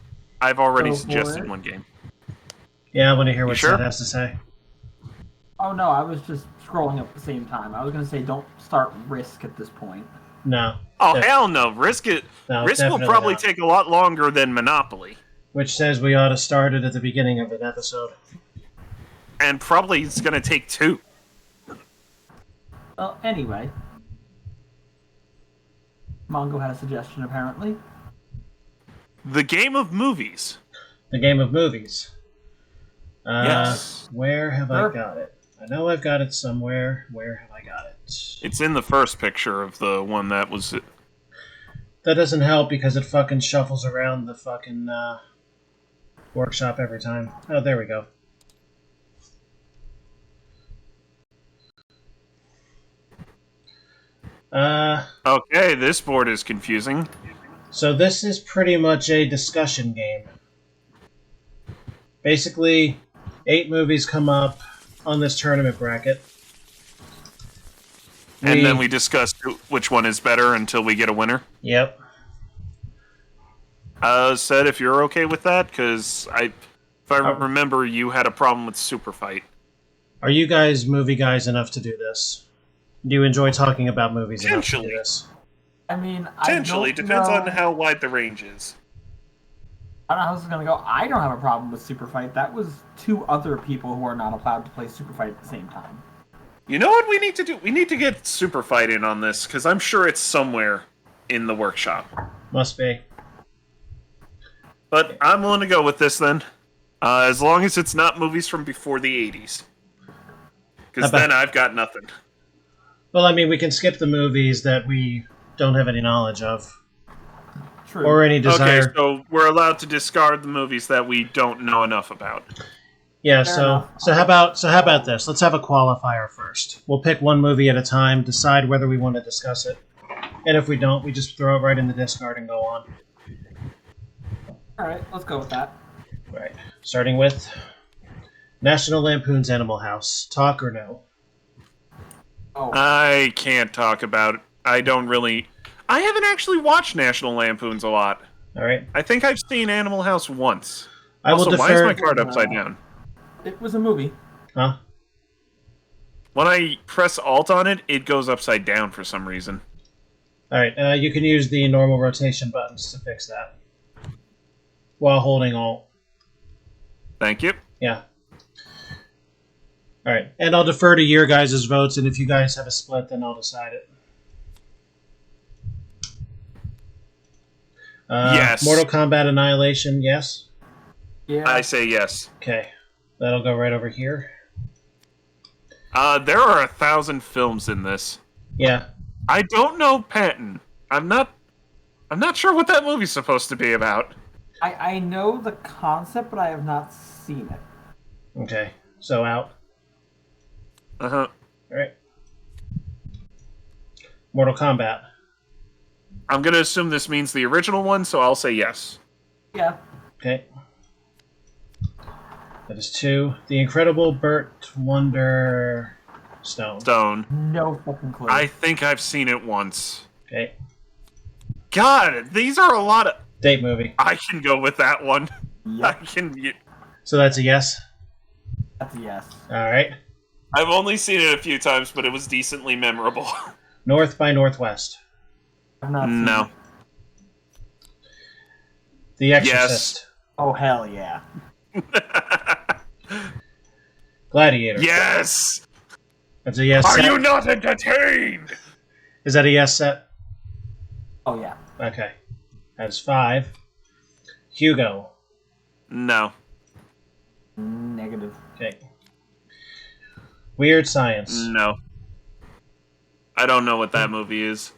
I've already Go for suggested it. one game. Yeah, I want to hear You what sure? Seth has to say. oh no, I was just scrolling up at the same time. I was gonna say don't start Risk at this point. No. Oh, Def- hell no. Risk will definitely probably not. take a lot longer than Monopoly. Which says we ought to start it at the beginning of an episode. And probably it's going to take 2. Well, anyway. Mongo had a suggestion, apparently. The game of movies. The game of movies. Yes. Where have Sure. I got it? I know I've got it somewhere. Where have I got it? It's in the first picture of the one that was... That doesn't help because it fucking shuffles around the fucking workshop every time. Oh, there we go. Okay, this board is confusing. So this is pretty much a discussion game. Basically, 8 movies come up on this tournament bracket. And then we discuss which one is better until we get a winner. Yep. Said if you're okay with that, because if I remember, you had a problem with Super Fight. Are you guys movie guys enough to do this? Do you enjoy talking about movies enough to do Potentially. this? I mean, Potentially, I don't depends know, on how wide the range is. I don't know how this is gonna go. I don't have a problem with Super Fight. That was 2 other people who are not allowed to play Super Fight at the same time. You know what we need to do? We need to get Super Fight in on this, because I'm sure it's somewhere in the workshop. Must be. But I'm willing to go with this then. As long as it's not movies from before the 80s. Because How about- then I've got nothing. Well, I mean, we can skip the movies that we don't have any knowledge of. True. Or any desire. Okay, so we're allowed to discard the movies that we don't know enough about. Yeah, Fair so enough. so how about this? Let's have a qualifier first. We'll pick one movie at a time, decide whether we want to discuss it. And if we don't, we just throw it right in the discard and go on. All right, let's go with that. Right. Starting with National Lampoon's Animal House. Talk or no? Oh, I can't talk about it. I haven't actually watched National Lampoons a lot. All right. I think I've seen Animal House once. I will Also, why is defer. my card upside down? it was a movie. Huh? When I press Alt on it, it goes upside down for some reason. All right. You can use the normal rotation buttons to fix that while holding Alt. Thank you. Yeah. All right. And I'll defer to your guys' votes, and if you guys have a split, then I'll decide it. Yes. Mortal Kombat Annihilation, yes? Yeah. I say yes. Okay. That'll go right over here. There are 1,000 films in this. Yeah. I don't know Patton. I'm not sure what that movie's supposed to be about. I know the concept, but I have not seen it. Okay. So out. Uh-huh. All right. Mortal Kombat. I'm gonna assume this means the original one, so I'll say yes. Yeah. Okay. That is 2. The Incredible Burt Wonder Stone. Stone. No fucking clue. I think I've seen it once. Okay. God, these are a lot of... Date movie. I can go with that one. I Yep. can... So that's a yes? That's a yes. All right. I've only seen it a few times, but it was decently memorable. North by Northwest. I've not seen No. it. The Exorcist. Oh, hell yeah. Gladiator. Yes! That's a yes Are set. you not entertained? Is that a yes set? Oh, yeah. Okay. That's 5. Hugo. No. Negative. Okay. Weird Science. No. I don't know what that movie is.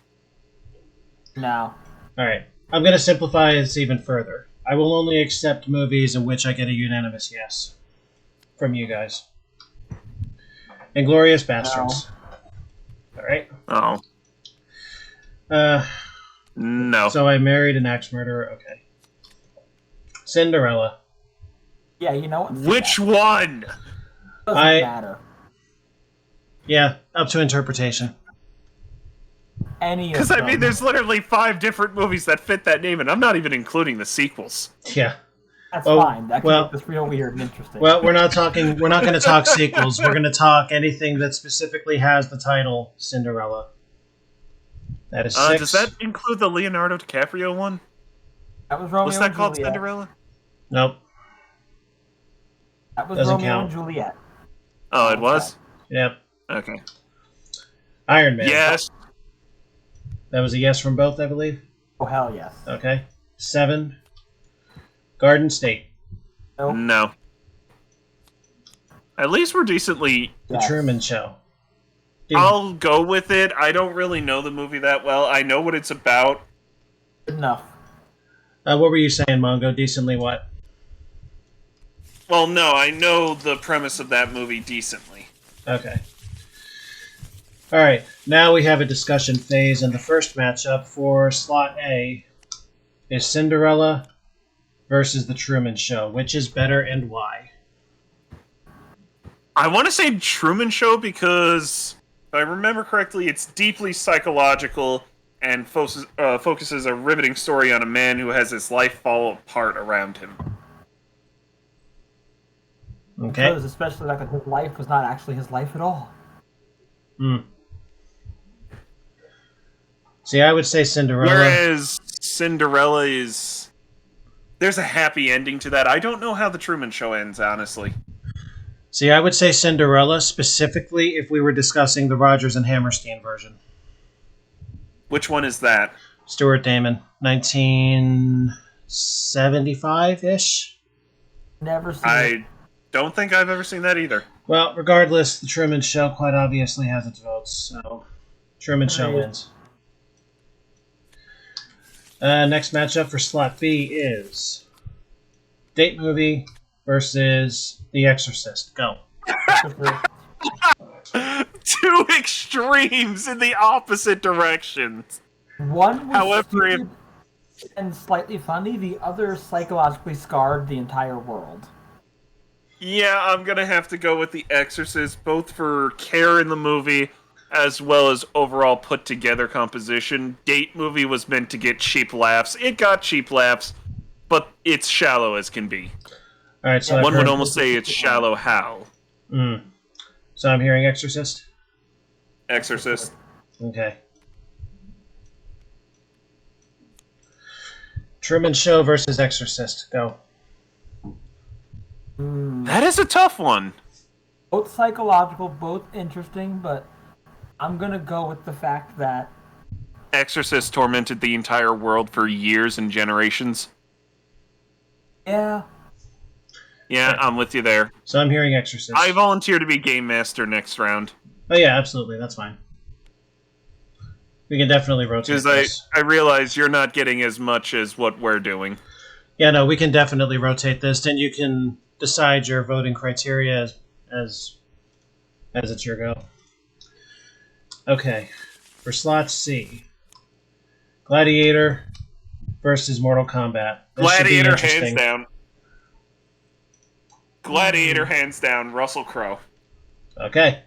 No. All right. I'm going to simplify this even further. I will only accept movies in which I get a unanimous yes from you guys. Inglorious Bastards. All right. Oh. No. So I married an axe murderer. Okay. Cinderella. Yeah, you know what? Which one? Doesn't matter. Yeah, up to interpretation. Any of Because, them. I mean, there's literally 5 different movies that fit that name, and I'm not even including the sequels. Yeah. That's Oh, fine. That can well- make this real weird and interesting. Well, we're not going to talk sequels. We're going to talk anything that specifically has the title Cinderella. That is 6. Does that include the Leonardo DiCaprio one? that was Romeo Was that and called Juliet. Cinderella? Nope. That was Doesn't Romeo count. and Juliet. Oh, it was? Yep. Okay. Iron Man. Yes. That was a yes from both, I believe. Oh, hell yes. Okay. 7. Garden State. Nope. No. At least we're decently... The Yes. Truman Show. I'll go with it. I don't really know the movie that well. I know what it's about. Good enough. What were you saying, Mongo? Decently what? Well, no, I know the premise of that movie decently. Okay. All right. Now we have a discussion phase, and the first matchup for Slot A is Cinderella versus The Truman Show. Which is better and why? I want to say Truman Show because, if I remember correctly, it's deeply psychological and focuses a riveting story on a man who has his life fall apart around him. Okay. Because especially like his life was not actually his life at all. See, I would say Cinderella. Whereas Cinderella is... There's a happy ending to that. I don't know how the Truman Show ends, honestly. See, I would say Cinderella specifically if we were discussing the Rodgers and Hammerstein version. Which one is that? Stuart Damon, 1975-ish. Never seen it. I don't think I've ever seen that either. Well, regardless, the Truman Show quite obviously has its votes, so Truman Show wins. Next matchup for Slot B is Date Movie versus The Exorcist. Go. Two extremes in the opposite directions. One was However, stupid. and slightly funny, the other psychologically scarred the entire world. Yeah, I'm gonna have to go with The Exorcist, both for care in the movie as well as overall put together composition. Date movie was meant to get cheap laughs. It got cheap laughs, but it's shallow as can be. All right, so One would almost say it's shallow how. So I'm hearing Exorcist. Exorcist. Okay. Truman Show versus Exorcist. Go. That is a tough one. Both psychological, both interesting, but I'm gonna go with the fact that Exorcist tormented the entire world for years and generations. yeah. Yeah, I'm with you there. So I'm hearing Exorcist. I volunteer to be game master next round. Oh yeah, absolutely. That's fine. We can definitely rotate this. I realize you're not getting as much as what we're doing. Yeah, no, we can definitely rotate this. Then you can decide your voting criteria as it's your go. Okay, for slot C, Gladiator versus Mortal Kombat. This should be Gladiator, interesting. hands down. Gladiator, hands down. Russell Crowe. Okay.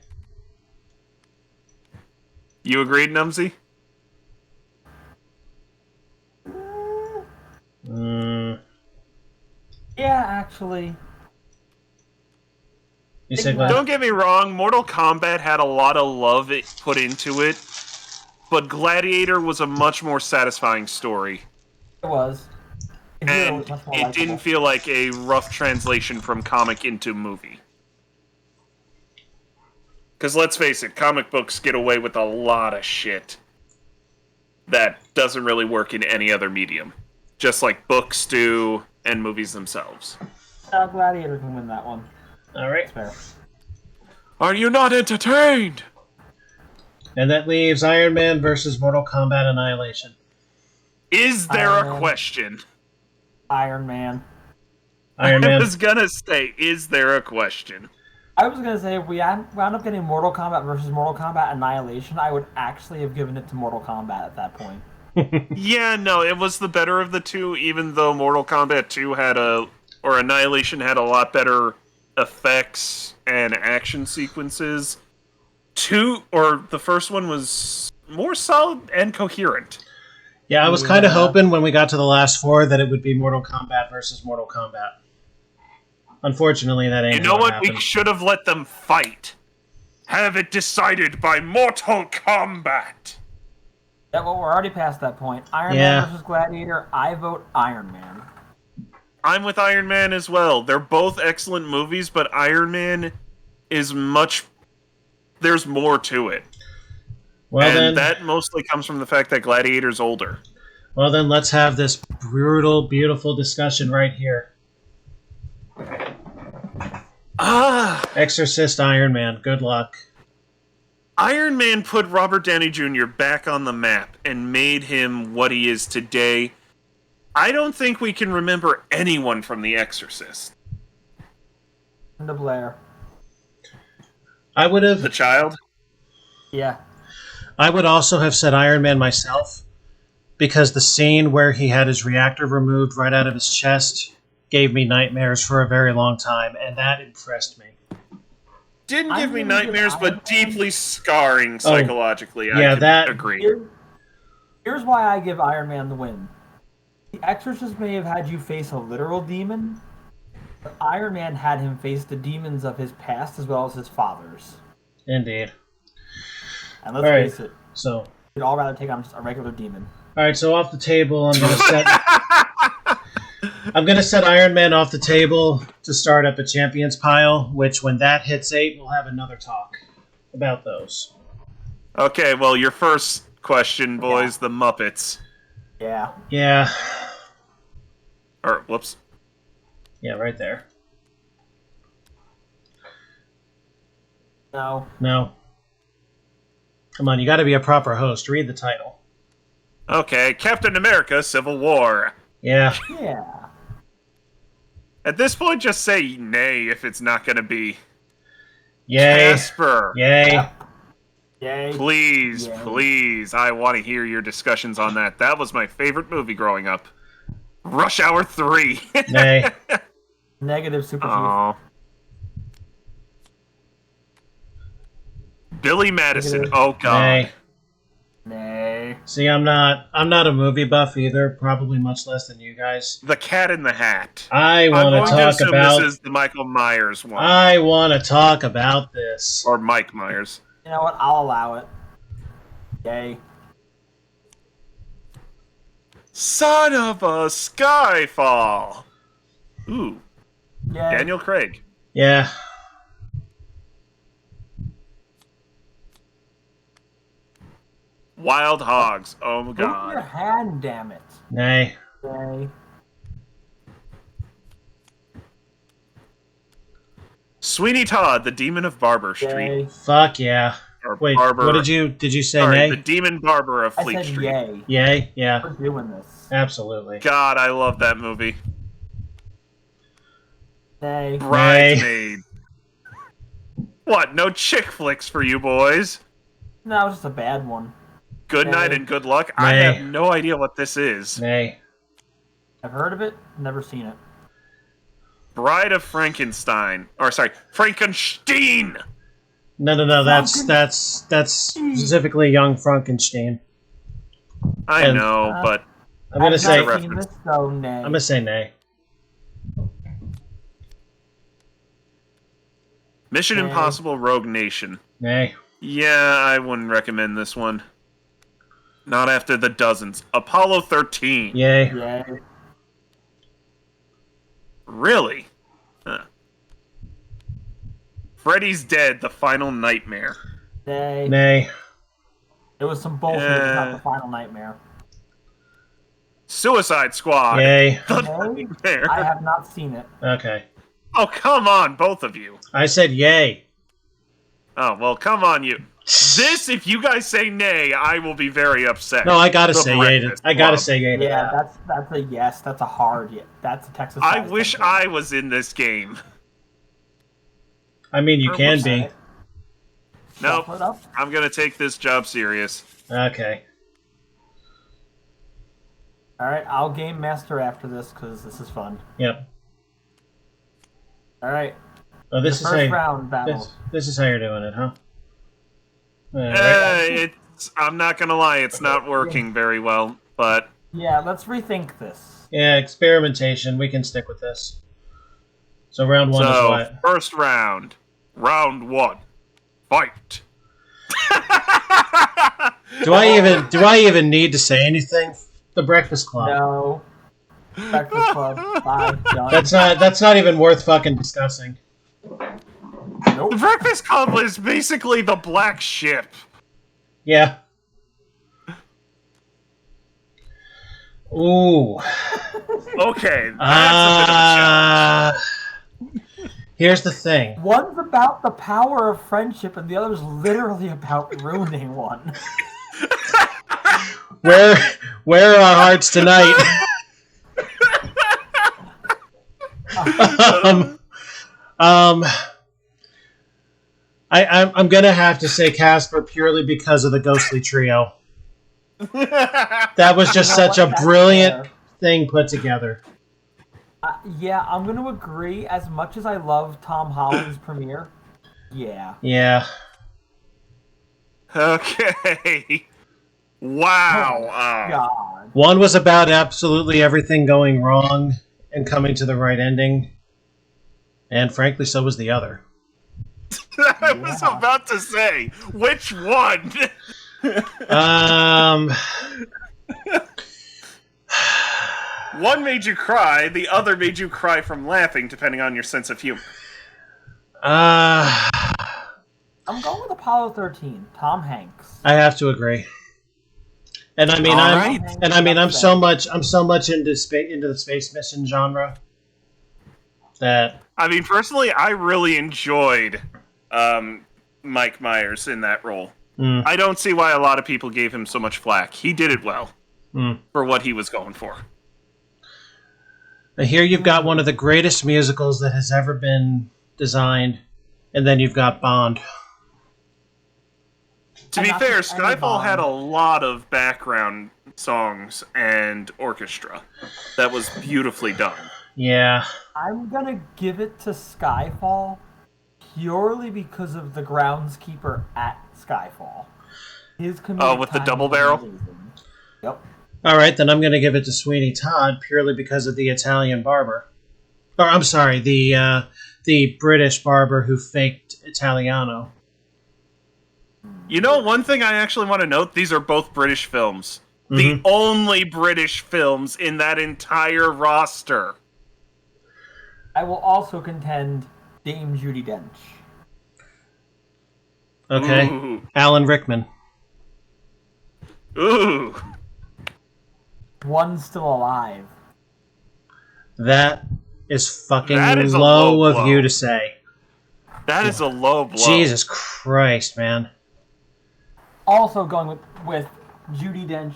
You agreed, Numsy? Yeah, actually. You said Don't get me wrong, Mortal Kombat had a lot of love put into it, but Gladiator was a much more satisfying story. It was. And it didn't feel like a rough translation from comic into movie. Because let's face it, comic books get away with a lot of shit that doesn't really work in any other medium. Just like books do, and movies themselves. Gladiator can win that one. All right. Fair. Are you not entertained? And that leaves Iron Man versus Mortal Kombat Annihilation. Is there Iron a Man. question? Iron Man. Iron I Man. was gonna say, is there a question? I was gonna say if we wound up getting Mortal Kombat versus Mortal Kombat Annihilation, I would actually have given it to Mortal Kombat at that point. Yeah, no, it was the better of the two, even though Mortal Kombat 2 or Annihilation had a lot better effects and action sequences. The first one was more solid and coherent. Yeah, I was kind of hoping when we got to the last four that it would be Mortal Kombat versus Mortal Kombat. Unfortunately, that ain't. You know what? happened. We should have let them fight. Have it decided by Mortal Kombat. Yeah, well, we're already past that point. Iron Yeah. Man versus Gladiator. I vote Iron Man. I'm with Iron Man as well. They're both excellent movies, but Iron Man is much... There's more to it. Well, And then, that mostly comes from the fact that Gladiator's older. well then, let's have this brutal, beautiful discussion right here. Exorcist Iron Man. Good luck. Iron Man put Robert Downey Jr. back on the map and made him what he is today. I don't think we can remember anyone from The Exorcist. Linda Blair. I would The have. child? Yeah. I would also have said Iron Man myself, because the scene where he had his reactor removed right out of his chest gave me nightmares for a very long time, and that impressed me. Didn't I'm give me gonna give nightmares, Iron but Man- deeply scarring psychologically. yeah, I can that- agree. Here's why I give Iron Man the win. The Exorcist may have had you face a literal demon, but Iron Man had him face the demons of his past as well as his father's. Indeed. And let's All right. face it, So, we'd all rather take on just a regular demon. all right. So off the table, I'm gonna set. I'm gonna set Iron Man off the table to start up a champions pile. Which, when that hits 8, we'll have another talk about those. Okay, well, your first question, boys, the Muppets. Yeah. Yeah. Or, whoops. Yeah, right there. No. No. Come on, you got to be a proper host. Read the title. Okay, Captain America, Civil War. Yeah. Yeah. At this point, just say nay if it's not going to be. Yay. Casper. Yay. Yep. Yay. Please, Yay. please. I want to hear your discussions on that. That was my favorite movie growing up. Rush Hour 3. Nay. Negative, Super Chief. Oh. Billy Madison. Negative. Oh God. Nay. Nay. See, I'm not a movie buff either. Probably much less than you guys. The Cat in the Hat. I I'm want going to to talk assume about. this is the Michael Myers one. I want to talk about this. Or Mike Myers. You know what? I'll allow it. Yay. Son of a Skyfall. Ooh. Yay. Daniel Craig. Yeah. Wild Hogs. Oh my Move your God. hand, damn it. Nay. Yay. Sweeney Todd, the Demon of Barber Street. Yay. Fuck yeah. Or Wait, Barber. what did you say? Sorry, Nay. the Demon Barber of I Fleet said Street. yay. Yay. Yeah. We're doing this. Absolutely. God, I love that movie. Nay. Bridesmaid. What? No chick flicks for you boys? No, it was just a bad one. Good Nay. night and good luck. I Nay. have no idea what this is. Nay. I've heard of it, never seen it. Bride of Frankenstein. Or sorry, Frankenstein. No. That's specifically Young Frankenstein. I And- know, but I'm gonna I've say. not seen this, so nay. I'm gonna say nay. Mission Nay. Impossible Rogue Nation. Nay. Yeah, I wouldn't recommend this one. Not after the dozens. Apollo 13. Yay. Yay. Really? Huh. Freddy's Dead, The Final Nightmare. Nay. Nay. It was some bullshit. It's not the final nightmare. Suicide Squad. Yay. The Nay. Nightmare. I have not seen it. Okay. Oh, come on, both of you. I said yay. Oh, well, come on, you. This, if you guys say nay, I will be very upset. No, I gotta The say yay. Breakfast I gotta Club. say yay. to Yeah, that. that's a yes. That's a hard yes. That's a Texas. I size wish thing. I was in this game. I mean, you Or can was be. Nope. Shuffle it up. I'm gonna take this job serious. Okay. All right, I'll game master after this because this is fun. Yep. All right, Oh, this the is first how. round battle. This is how you're doing it, huh? Alright. I'm not gonna lie, it's not working very well, but Yeah, let's rethink this. Yeah, experimentation. We can stick with this. So round one is so what? first round. Round one. Fight. Do I even need to say anything? The Breakfast Club. No. Breakfast Club. Bye. Done. That's not even worth fucking discussing. The Breakfast Club is basically the black ship. Yeah. Ooh. Okay, that's a bit of a challenge. Here's the thing. One's about the power of friendship, and the other's literally about ruining one. Where are our hearts tonight? I'm gonna have to say Casper purely because of the ghostly trio. That was just such a brilliant thing put together. Yeah, I'm going to agree. As much as I love Tom Holland's premiere, yeah. Yeah. Okay. Wow. God. One was about absolutely everything going wrong and coming to the right ending. And frankly, so was the other. I was about to say, which one? One made you cry, the other made you cry from laughing, depending on your sense of humor. I I'm going with Apollo 13. Tom Hanks. have to agree. And I mean, I'm so much into the space mission genre that. I mean, personally, I really enjoyed Mike Myers in that role. I don't see why a lot of people gave him so much flack. He did it well for what he was going for. Here you've got one of the greatest musicals that has ever been designed, and then you've got Bond. To be fair, Skyfall had a lot of background songs and orchestra that was beautifully done. Yeah. I'm gonna give it to Skyfall purely because of the groundskeeper at Skyfall. His comedic with the timing double was barrel? amazing. Yep. All right, then I'm going to give it to Sweeney Todd purely because of the Italian barber. Or I'm sorry, the British barber who faked Italiano. You know, one thing I actually want to note, these are both British films. The only British films in that entire roster. I will also contend Dame Judi Dench. Okay. Ooh. Alan Rickman. Ooh. One still alive. That is fucking That is a low low of blow. you to say. That is a low blow. Jesus Christ, man. Also going with Judi Dench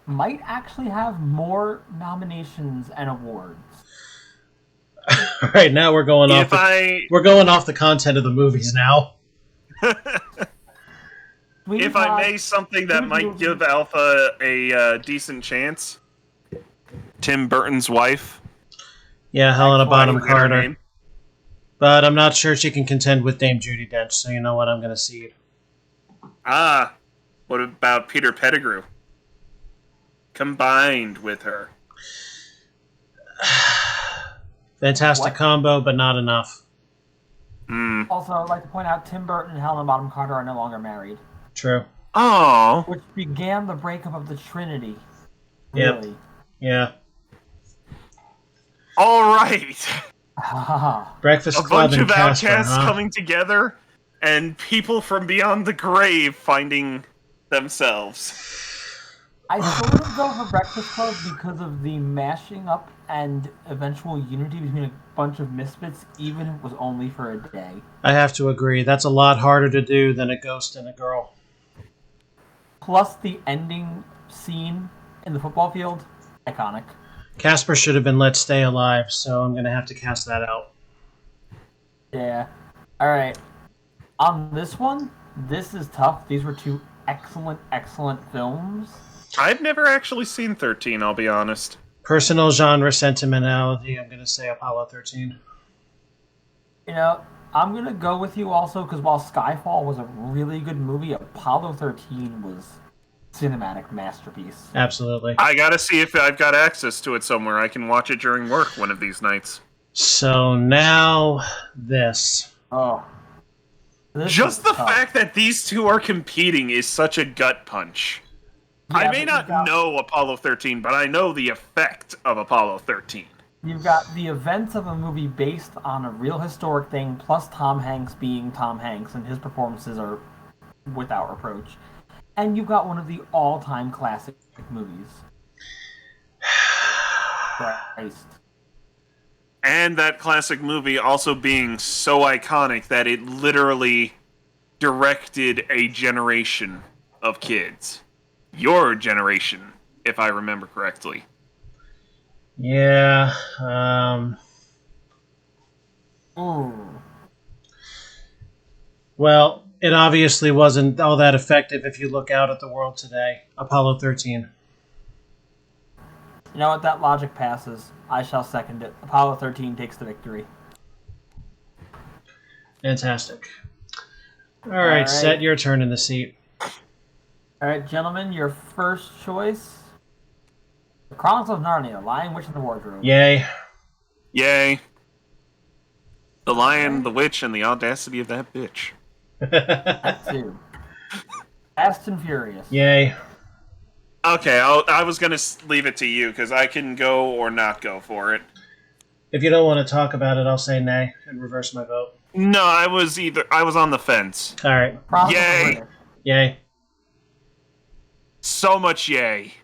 might actually have more nominations and awards. All right, now we're going off. We're going off the content of the movies now. If I may, something that might give Alpha a decent chance. Tim Burton's wife. Yeah, Helena Bonham Forget her Carter. name. But I'm not sure she can contend with Dame Judi Dench, so you know what? I'm going to cede. Ah, what about Peter Pettigrew? Combined with her. Fantastic combo, but not enough. Also, I'd like to point out Tim Burton and Helena Bonham Carter are no longer married. True. Oh. Which began the breakup of the Trinity. Yep. Really. Yeah. All right. Breakfast A Club bunch and of Casper, outcasts huh? coming together, and people from beyond the grave finding themselves. I sort of go for Breakfast Club because of the mashing up and eventual unity between a bunch of misfits, even if it was only for a day. I have to agree. That's a lot harder to do than a ghost and a girl. Plus the ending scene in the football field, iconic. Casper should have been let stay alive, so I'm going to have to cast that out. Yeah. Alright. On this one, this is tough. These were two excellent, excellent films. I've never actually seen 13, I'll be honest. Personal genre sentimentality, I'm going to say Apollo 13. You know, I'm going to go with you also because while Skyfall was a really good movie, Apollo 13 was cinematic masterpiece. Absolutely. I gotta see if I've got access to it somewhere. I can watch it during work one of these nights. So now this. Oh. This Just is the tough. fact that these two are competing is such a gut punch. Yeah, I may but not know Apollo 13, but I know the effect of Apollo 13. You've got the events of a movie based on a real historic thing, plus Tom Hanks being Tom Hanks, and his performances are without reproach. And you've got one of the all-time classic movies. Christ. And that classic movie also being so iconic that it literally directed a generation of kids. Your generation, if I remember correctly. Yeah. Ooh. Well, it obviously wasn't all that effective if you look out at the world today. Apollo 13. You know what? That logic passes. I shall second it. Apollo 13 takes the victory. Fantastic. All right, set your turn in the seat. All right, gentlemen, your first choice. The Chronicles of Narnia, Lion, Witch, and the Wardrobe. Yay. Yay. The Lion, the Witch, and the audacity of that bitch. That too. Fast and Furious. Yay. Okay, I was going to leave it to you, because I can go or not go for it. If you don't want to talk about it, I'll say nay and reverse my vote. No, I was on the fence. All right. Chronicles of Yay. Narnia. Yay. So much yay.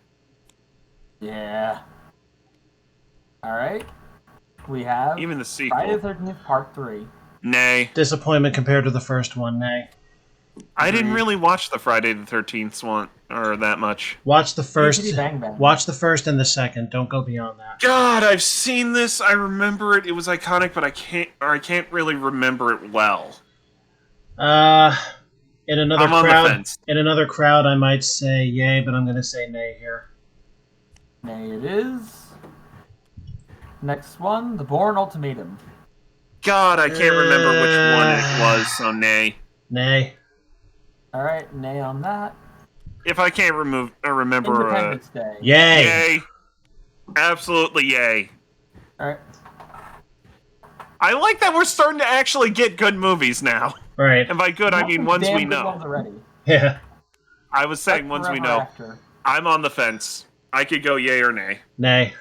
Yeah. All right. We have Even the sequel. Friday the 13th Part 3. Nay. Disappointment compared to the first one, nay. I didn't really watch the Friday the 13th one, or that much. Watch the first. Biggity Bang Bang. Watch the first and the second. Don't go beyond that. God, I've seen this. I remember it. It was iconic, but I can't really remember it well. In another I'm on the crowd, fence. I might say yay, but I'm going to say nay here. Nay, it is. Next one, The Bourne Ultimatum. God, I can't remember which one it was, so nay. Nay. All right, nay on that. If I can't remember... Independence Day. Yay. Yay. Absolutely yay. All right. I like that we're starting to actually get good movies now. Right. And by good, I mean ones we know. Ones already. Yeah. I was saying ones we know. After. I'm on the fence. I could go yay or nay. Nay.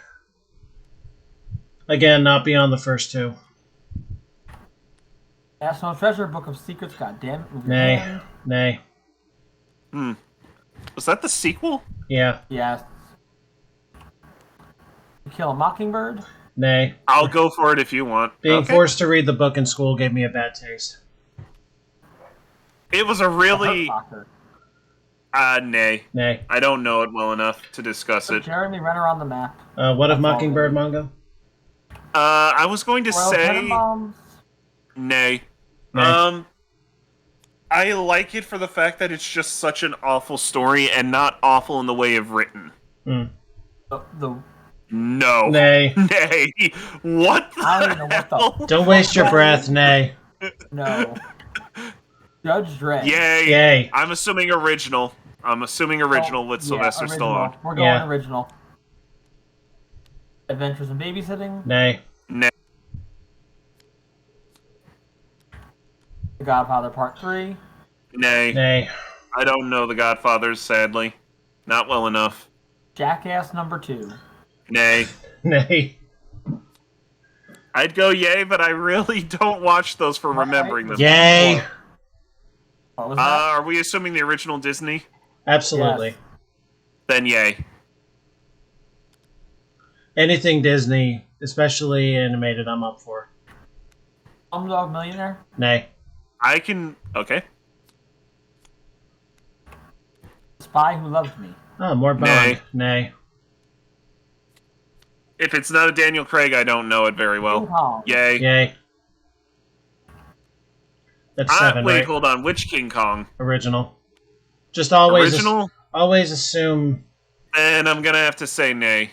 Again, not beyond the first two. National Treasure, Book of Secrets, goddamn it. Nay. Nay. Was that the sequel? Yeah. Yes. To Kill a Mockingbird. Nay. I'll go for it if you want. Being Okay. forced to read the book in school gave me a bad taste. It was a really... Hurt nay. Nay. I don't know it well enough to discuss it. Jeremy Renner on the map. What of That's all Mockingbird good. manga? I was going to Royal say... Tenenbaums. Nay. Nay. I like it for the fact that it's just such an awful story and not awful in the way of written. The No. Nay. Nay. What the I don't even know what the hell? Don't waste your breath. Nay. no. Judge Dredd. Yay. Yay. I'm assuming original. With Sylvester original. Stallone. We're going Yeah. original. Adventures in Babysitting. Nay. Nay. The Godfather Part 3. Nay. Nay. I don't know The Godfathers, sadly. Not well enough. Jackass number 2. Nay. Nay. I'd go yay, but I really don't watch those for remembering them. Yay. What was that? Are we assuming the original Disney? Absolutely. Yes. Then yay. Anything Disney, especially animated, I'm up for. Slumdog Millionaire. Nay. I can... Okay. The Spy Who Loved Me. Oh, more Bond. Nay. Nay. If it's not a Daniel Craig, I don't know it very King well. Kong. Yay. Yay. That's 7, Wait, right? hold on. Which King Kong? Original. Just always Original? always assume... Then I'm gonna have to say nay.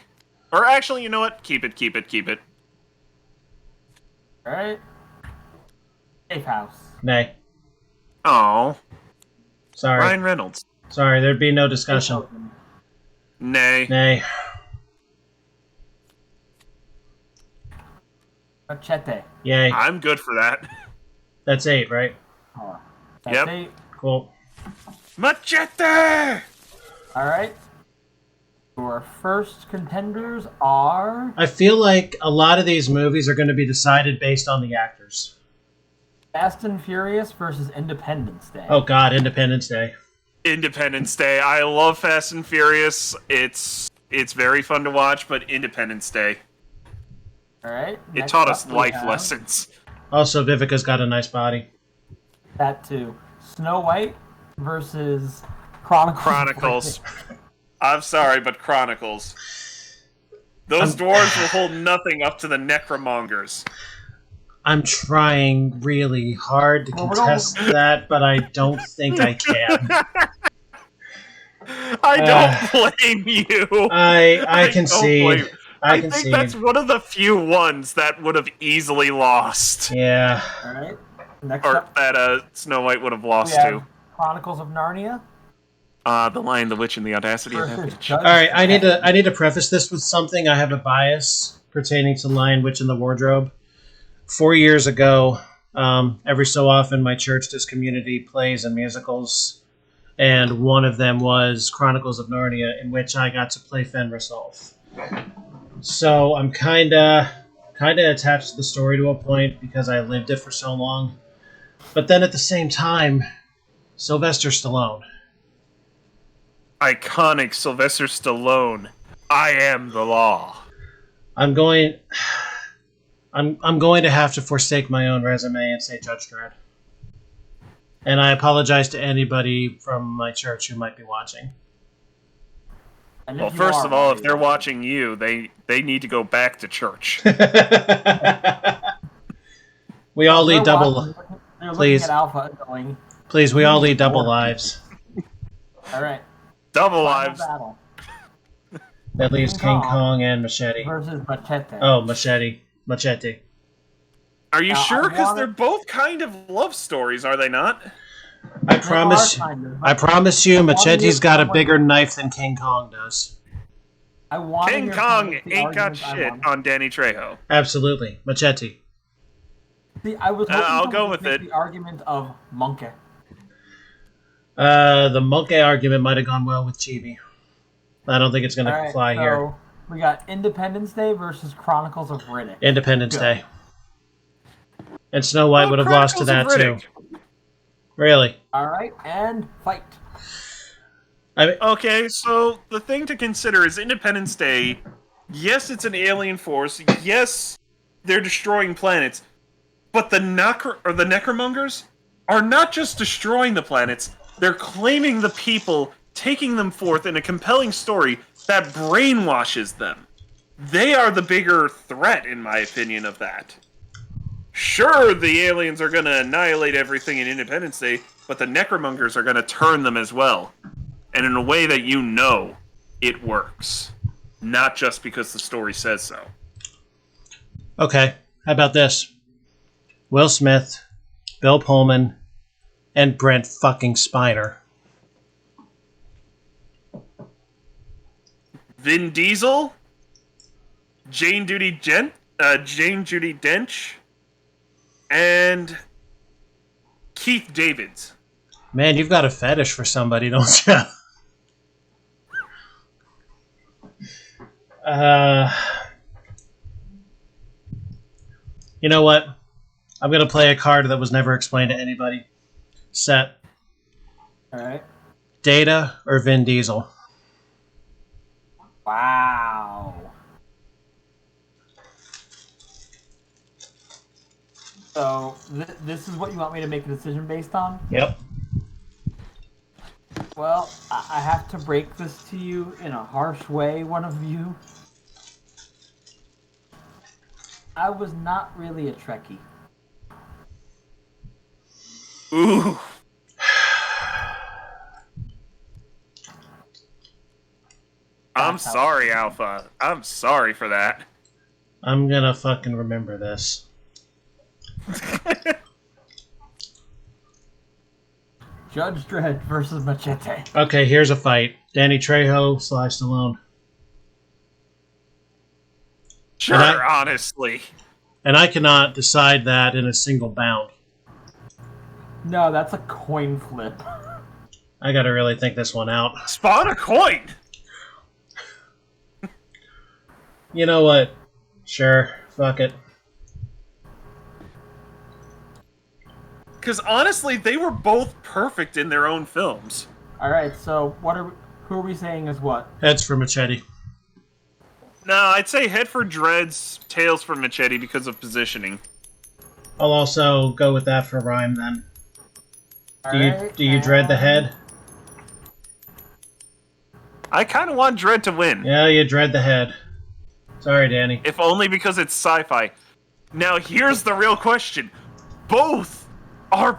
Or actually, you know what? Keep it. Alright. Safe House. Nay. Oh, Sorry. Ryan Reynolds. Sorry, there'd be no discussion. Nay. Nay. Machete. Yay. I'm good for that. That's 8, right? Oh, that's Yep. 8. Cool. Machete! Alright. Your first contenders are I feel like a lot of these movies are going to be decided based on the actors. Fast and Furious versus Independence Day. Oh god, Independence Day. Independence Day. I love Fast and Furious. It's very fun to watch, but Independence Day. Alright. It taught us life lessons. Also, Vivica's got a nice body. That too. Snow White versus Chronicles. Chronicles. I'm sorry, but Chronicles. Those dwarves will hold nothing up to the necromongers. I'm trying really hard to contest that, but I don't think I can. I don't blame you. I concede. I think concede. that's one of the few ones that would have easily lost. Yeah. Alright. Next Or up, that Snow White would have we lost have to. Chronicles of Narnia The Lion, the Witch, and the Audacity of that versus bitch. Judge All right, I Dredd. need to preface this with something. I have a bias pertaining to Lion, Witch, and the Wardrobe. 4 years ago, every so often, my church does community plays and musicals, and one of them was Chronicles of Narnia, in which I got to play Fenris Ulf. So I'm kind of attached to the story to a point because I lived it for so long. But then at the same time, Sylvester Stallone. Iconic Sylvester Stallone. I am the law. I'm going to have to forsake my own resume and say Judge Dredd. And I apologize to anybody from my church who might be watching. And Well, if you first are of all, if watching- they're watching you, they need to go back to church. We all lead They're double. watching- they're Please. looking at Alpha and going, Please, we all lead double lives. All right. Double Final lives. battle That leaves King King Kong and Machete. versus Machete. Oh, Machete. Machete. Are you Now, sure? I Because wanna- they're both kind of love stories, are they not? I promise you, Machete's got a bigger knife than King Kong does. I want King Kong ain't got shit on Danny Trejo. Absolutely. Machete. See, I was hoping I'll someone go would with make it. the argument of Monkey. The monkey argument might have gone well with Chibi. I don't think it's going to fly here. We got Independence Day versus Chronicles of Riddick. Independence Day. And Snow White would have lost to that too. Really? All right, and fight. Okay, so the thing to consider is Independence Day. Yes, it's an alien force. Yes, they're destroying planets. But the Necromongers are not just destroying the planets. They're claiming the people, taking them forth in a compelling story that brainwashes them. They are the bigger threat, in my opinion, of that. Sure, the aliens are going to annihilate everything in Independence Day, but the Necromongers are going to turn them as well. And in a way that you know it works. Not just because the story says so. Okay, how about this? Will Smith, Bill Pullman, and Brent fucking Spiner. Vin Diesel, Jane Judy Dench, and Keith Davids. Man, you've got a fetish for somebody, don't you? You know what? I'm going to play a card that was never explained to anybody. Set. All right. Data or Vin Diesel? Wow. So, this is what you want me to make a decision based on? Yep. Well, I have to break this to you in a harsh way, one of you. I was not really a Trekkie. Ooh. I'm sorry, Alpha. I'm sorry for that. I'm gonna fucking remember this. Judge Dredd versus Machete. Okay, here's a fight. Danny Trejo / Stallone. Sure, honestly. And I cannot decide that in a single bound. No, that's a coin flip. I gotta really think this one out. Spawn a coin! You know what? Sure. Fuck it. Because honestly, they were both perfect in their own films. Alright, so who are we saying is what? Heads for Machete. No, I'd say head for Dreads, tails for Machete because of positioning. I'll also go with that for Rhyme then. Do you dread the head? I kind of want Dread to win. Yeah, you dread the head. Sorry, Danny. If only because it's sci-fi. Now here's the real question. Both are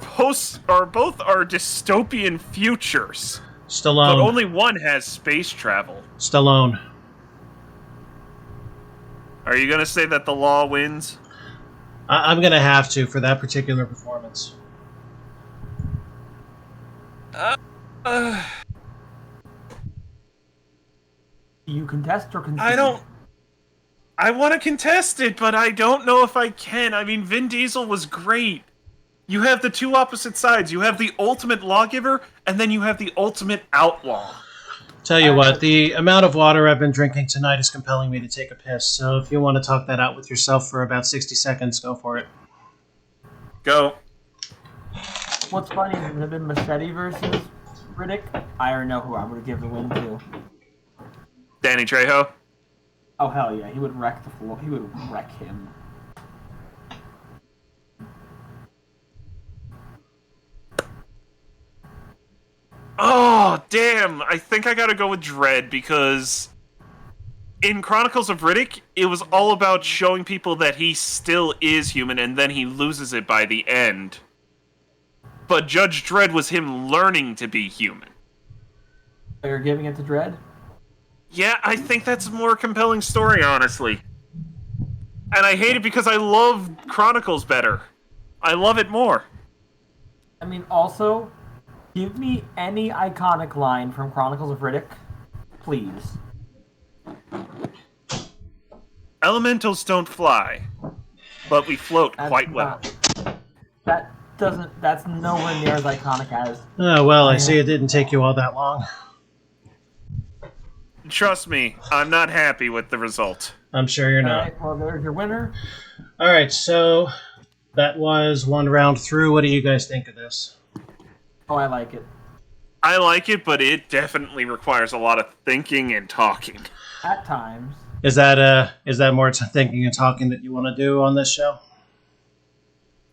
dystopian futures. Stallone. But only one has space travel. Stallone. Are you going to say that the law wins? I'm gonna have to for that particular performance. You contest or concede? I want to contest it, but I don't know if I can. I mean, Vin Diesel was great. You have the two opposite sides. You have the ultimate lawgiver, and then you have the ultimate outlaw. Tell you what, the amount of water I've been drinking tonight is compelling me to take a piss. So if you want to talk that out with yourself for about 60 seconds, go for it. Go. What's funny is it had been Machete versus Riddick. I already know who I would give the win to. Danny Trejo. Oh hell yeah, he would wreck the floor. He would wreck him. Oh, damn. I think I gotta go with Dredd because in Chronicles of Riddick, it was all about showing people that he still is human and then he loses it by the end. but Judge Dredd was him learning to be human. You're giving it to Dredd? Yeah, I think that's a more compelling story, honestly. And I hate it because I love Chronicles better. I love it more. I mean, also, give me any iconic line from Chronicles of Riddick, please. Elementals don't fly, but we float quite well. That's nowhere near as iconic as... Oh, well, I see it didn't take you all that long. Trust me, I'm not happy with the result. I'm sure you're not. Alright, well, there's your winner. Alright, so that was one round through. What do you guys think of this? Oh, I like it. I like it, but it definitely requires a lot of thinking and talking. At times. Is that more thinking and talking that you want to do on this show?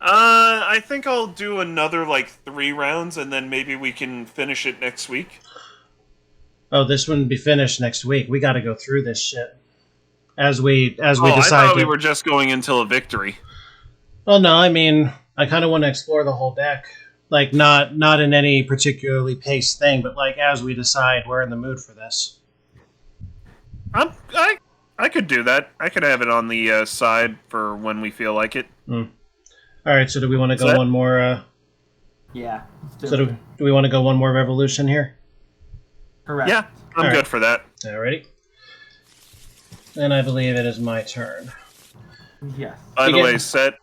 I think I'll do another, 3 rounds, and then maybe we can finish it next week. Oh, this wouldn't be finished next week. We got to go through this shit as we decide. I thought we were just going until a victory. Well, no, I mean, I kind of want to explore the whole deck, not in any particularly paced thing, but as we decide we're in the mood for this. I could do that. I could have it on the side for when we feel like it. All right, so do we want to go one more? Yeah. Do we want to go one more revolution here? Correct. Yeah, I'm good for that. Alrighty. Then I believe it is my turn. Yes. By the way, Set,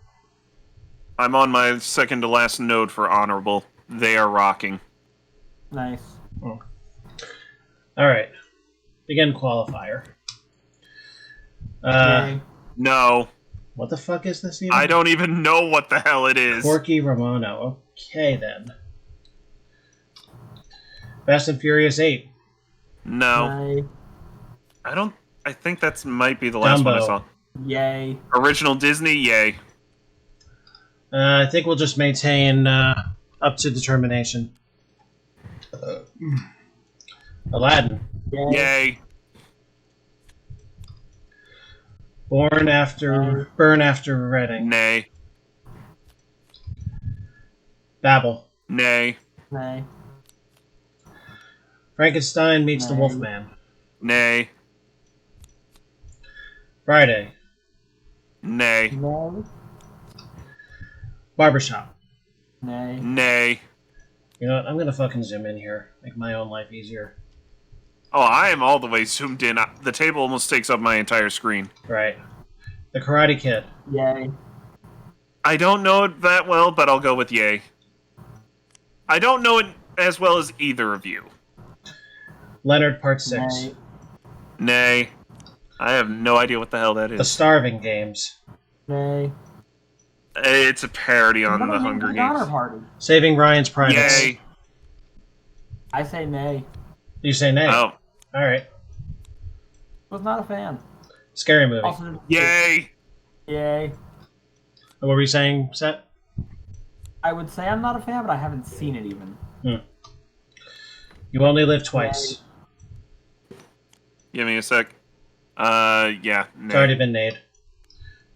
I'm on my second to last node for honorable. They are rocking. Nice. Alright. Begin qualifier. Yay. No. What the fuck is this even? I don't even know what the hell it is. Corky Romano. Okay, then. Fast and Furious 8. No. I think that might be the last one I saw. Yay. Original Disney, yay. I think we'll just maintain up to determination. Aladdin. Yay. Burn After Reading. Nay. Babel. Nay. Nay. Frankenstein meets the Nay. Wolfman. Nay. Friday. Nay. Nay. Barbershop. Nay. Nay. You know what? I'm gonna fucking zoom in here. Make my own life easier. Oh, I am all the way zoomed in. The table almost takes up my entire screen. Right. The Karate Kid. Yay. I don't know it that well, but I'll go with yay. I don't know it as well as either of you. Leonard Part 6. Nay. Nay. I have no idea what the hell that The is. Starving Games. Nay. It's a parody on the Hunger Honor Games. Party. Saving Ryan's Privates. Yay. I say nay. You say nay. Oh. Alright. Was not a fan. Scary Movie. Also, Yay. yay. What were we saying, Set? I would say I'm not a fan, but I haven't seen it even. You Only Live Twice. Give me a sec. Yeah. Nay. It's already been made.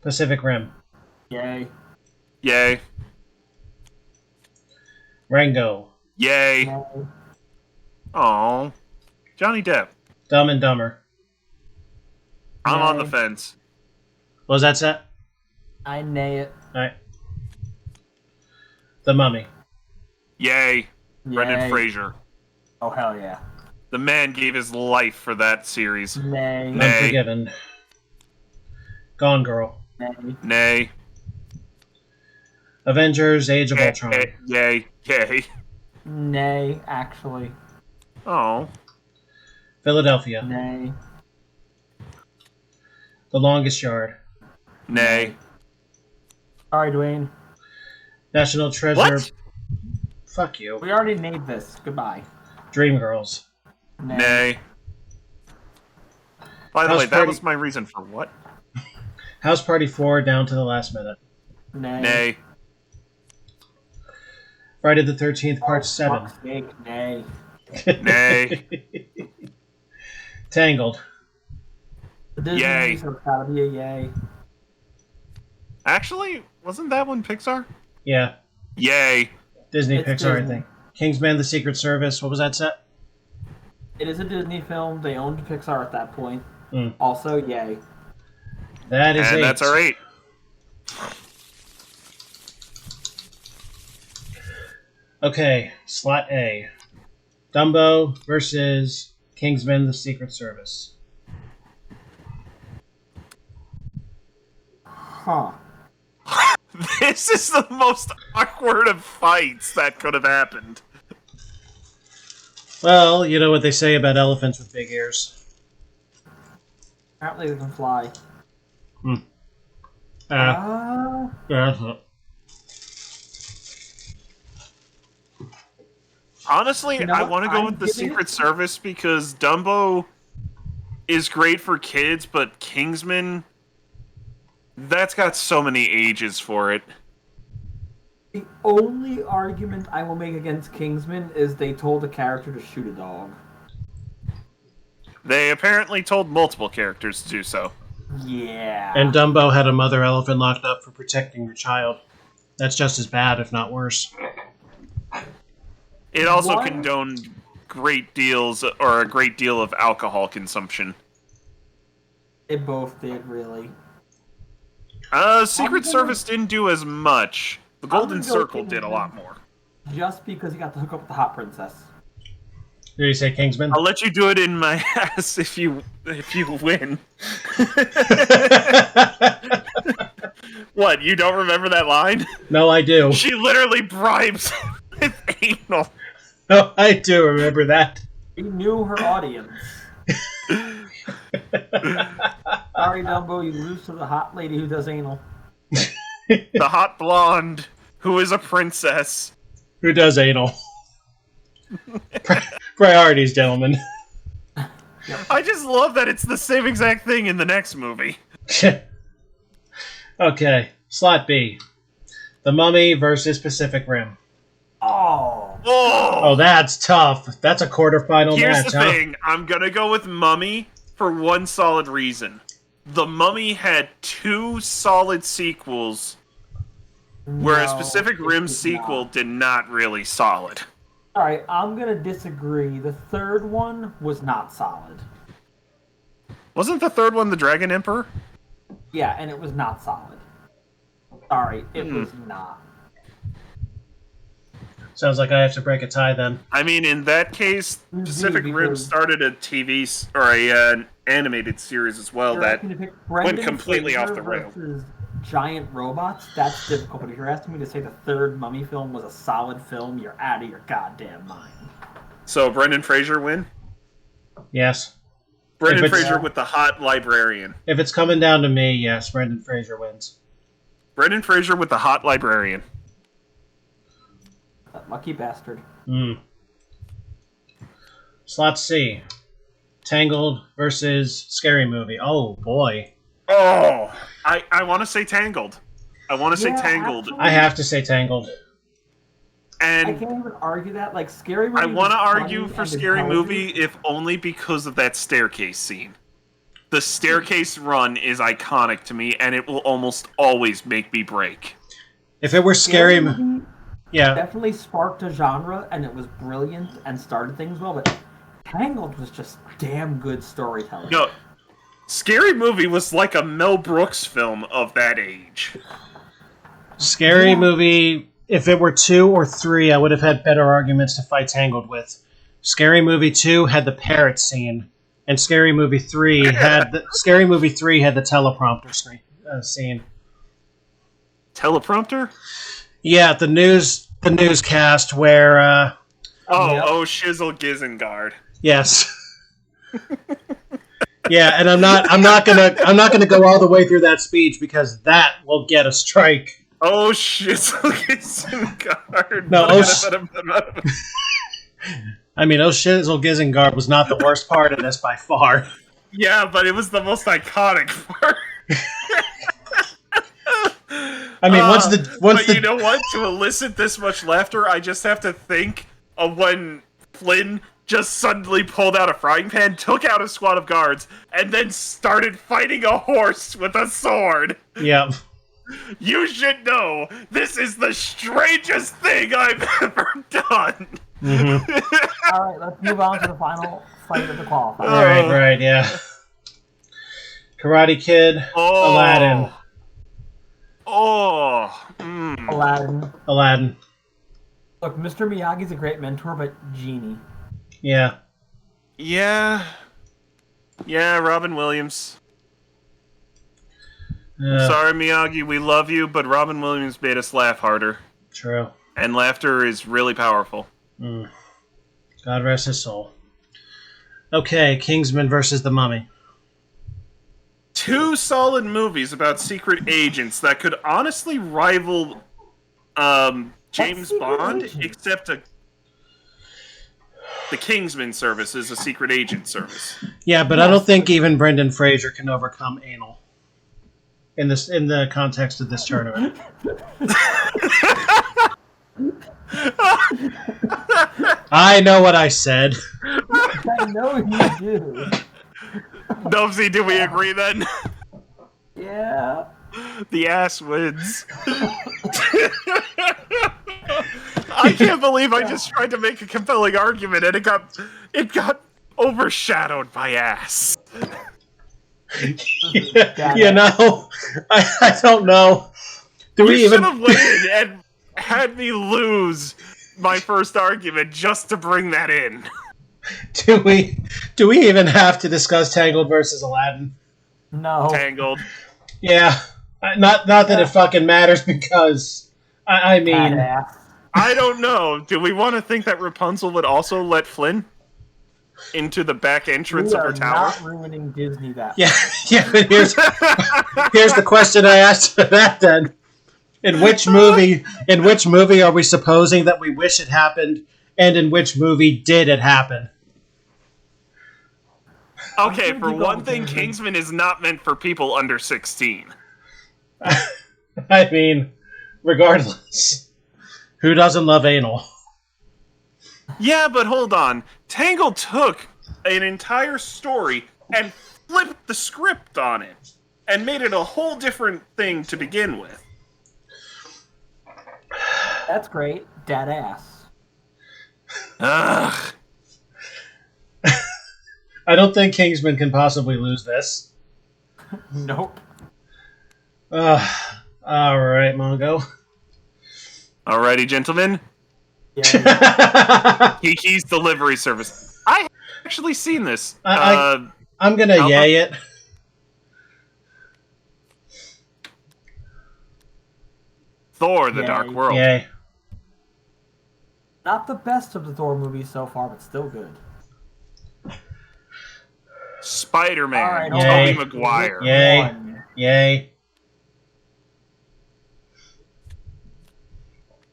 Pacific Rim. Yay. Yay. Rango. Yay. Nay. Aw. Johnny Depp. Dumb and Dumber. I'm on Yay. the fence. What was that, Set? I nay it. Alright. The Mummy. Yay. Brendan Yay. Fraser. Oh, hell yeah. The man gave his life for that series. Nay. Nay. Unforgiven. Gone Girl. Nay. Nay. Avengers Age of Ultron. Yay. Yay. Nay, actually. Oh. Philadelphia. Nay. The Longest Yard. Nay. Sorry, Dwayne. National Treasure. What? Fuck you. We already made this. Goodbye. Dreamgirls. Nay. Nay. By the House way, that Party- was my reason for what? House Party 4 down to the last minute. Nay. Nay. Friday the 13th, Part Oh, 7. fuck's sake, nay. Nay. Tangled. The Disney Yay. movie, so it's gotta be a yay. Actually, wasn't that one Pixar? Yeah. Yay. Disney It's Pixar, I Disney. think. Kingsman: The Secret Service. What was that set? It is a Disney film. They owned Pixar at that point. Mm. Also, yay. That is And 8. that's our 8. Okay, slot A. Dumbo versus Kingsman: The Secret Service. Huh. This is the most awkward of fights that could have happened. Well, you know what they say about elephants with big ears. Apparently they can fly. Yeah. Honestly, You know I what? want to go I'm with the giving Secret it- Service because Dumbo is great for kids, but Kingsman, that's got so many ages for it. The only argument I will make against Kingsman is they told the character to shoot a dog. They apparently told multiple characters to do so. Yeah. And Dumbo had a mother elephant locked up for protecting her child. That's just as bad, if not worse. It also One- condoned great deals or a great deal of alcohol consumption. They both did, really. Secret Service didn't do as much. The Golden gonna go Circle did a lot more. Just because he got to hook up with the hot princess. Did you say Kingsman? I'll let you do it in my ass if you win. What, you don't remember that line? No, I do. She literally bribes with anal. No, I do remember that. He knew her audience. Sorry, Dumbo, you lose to the hot lady who does anal. The hot blonde who is a princess. Who does anal? Priorities, gentlemen. I just love that it's the same exact thing in the next movie. Okay, slot B. The Mummy versus Pacific Rim. Oh. Oh, that's tough. That's a quarterfinal Here's match, the huh? thing. I'm gonna go with Mummy for one solid reason. The Mummy had 2 solid sequels, whereas No, Pacific it Rim's did sequel not. did not really solid. Alright, I'm gonna disagree. The third one was not solid. Wasn't the third one the Dragon Emperor? Yeah, and it was not solid. Sorry, it was not. Sounds like I have to break a tie then. I mean, in that case, You do, Pacific Rim because- started a an animated series as well You're that asking me to pick Brendan completely off Fraser the rail. versus giant robots. That's difficult. But if you're asking me to say the third Mummy film was a solid film, you're out of your goddamn mind. So Brendan Fraser win. Yes. Brendan If it's- Fraser with the hot librarian. If it's coming down to me, yes, Brendan Fraser wins. Brendan Fraser with the hot librarian. That lucky bastard. Slot C. Tangled versus Scary Movie. Oh, boy. Oh, I want to say Tangled. I want to say Yeah, Tangled. actually- I have to say Tangled. I And can't even argue that. Like Scary Movie. I want to was argue funny for and Scary intelligent. Movie if only because of that staircase scene. The staircase run is iconic to me, and it will almost always make me break. If it were Scary... Movie Yeah. definitely sparked a genre, and it was brilliant and started things well. But Tangled was just damn good storytelling. No, Scary Movie was like a Mel Brooks film of that age. Scary Yeah. Movie... If it were 2 or 3, I would have had better arguments to fight Tangled with. Scary Movie 2 had the parrot scene, and Scary Movie 3 had the teleprompter scene. Teleprompter? Yeah, the newscast where Oh, Yep. oh, Shizzle Gizengard. yes. Yeah, and I'm not gonna go all the way through that speech because that will get a strike. Oh, Shizzle Gizengard. No, I mean, Shizzle Gizengard was not the worst part of this by far. Yeah, but it was the most iconic part. I mean, But you know what? To elicit this much laughter, I just have to think of when Flynn just suddenly pulled out a frying pan, took out a squad of guards, and then started fighting a horse with a sword. Yeah. You should know this is the strangest thing I've ever done. Mm-hmm. All right, let's move on to the final fight of the qualifier. Right, yeah. Karate Kid, Oh. Aladdin. Oh. Aladdin. Aladdin. Look, Mr. Miyagi's a great mentor, but Genie. Yeah. Yeah. Yeah, Robin Williams. Sorry, Miyagi, we love you, but Robin Williams made us laugh harder. True. And laughter is really powerful. God rest his soul. Okay, Kingsman versus The Mummy. 2 solid movies about secret agents that could honestly rival James Bond, except the Kingsman service is a secret agent service. Yeah, but I don't think even Brendan Fraser can overcome anal in the context of this tournament. I know what I said. I know you do. Nubsy, do we agree then? Yeah. The ass wins. I can't believe I just tried to make a compelling argument and it got overshadowed by ass. You know, I don't know. You should have waited and had me lose my first argument just to bring that in. Do we even have to discuss Tangled versus Aladdin? No. Tangled. Yeah. Not that it fucking matters because I mean Badass. I don't know. Do we want to think that Rapunzel would also let Flynn into the back entrance of her tower? Not ruining Disney that. Yeah, but here's the question I asked for that then. In which movie are we supposing that we wish it happened, and in which movie did it happen? Okay, for one thing, Kingsman is not meant for people under 16. I mean, regardless, who doesn't love anal? Yeah, but hold on. Tangled took an entire story and flipped the script on it and made it a whole different thing to begin with. That's great. Dead ass. Ugh. I don't think Kingsman can possibly lose this. Nope. All right, Mongo. Alrighty, gentlemen. Yeah. Kiki's Delivery Service. I have actually seen this. I'm gonna yay it. Thor: The Yay. Dark World. Yay. Not the best of the Thor movies so far, but still good. Spider-Man. All right, Yay. Tobey Maguire. Yay. One. Yay.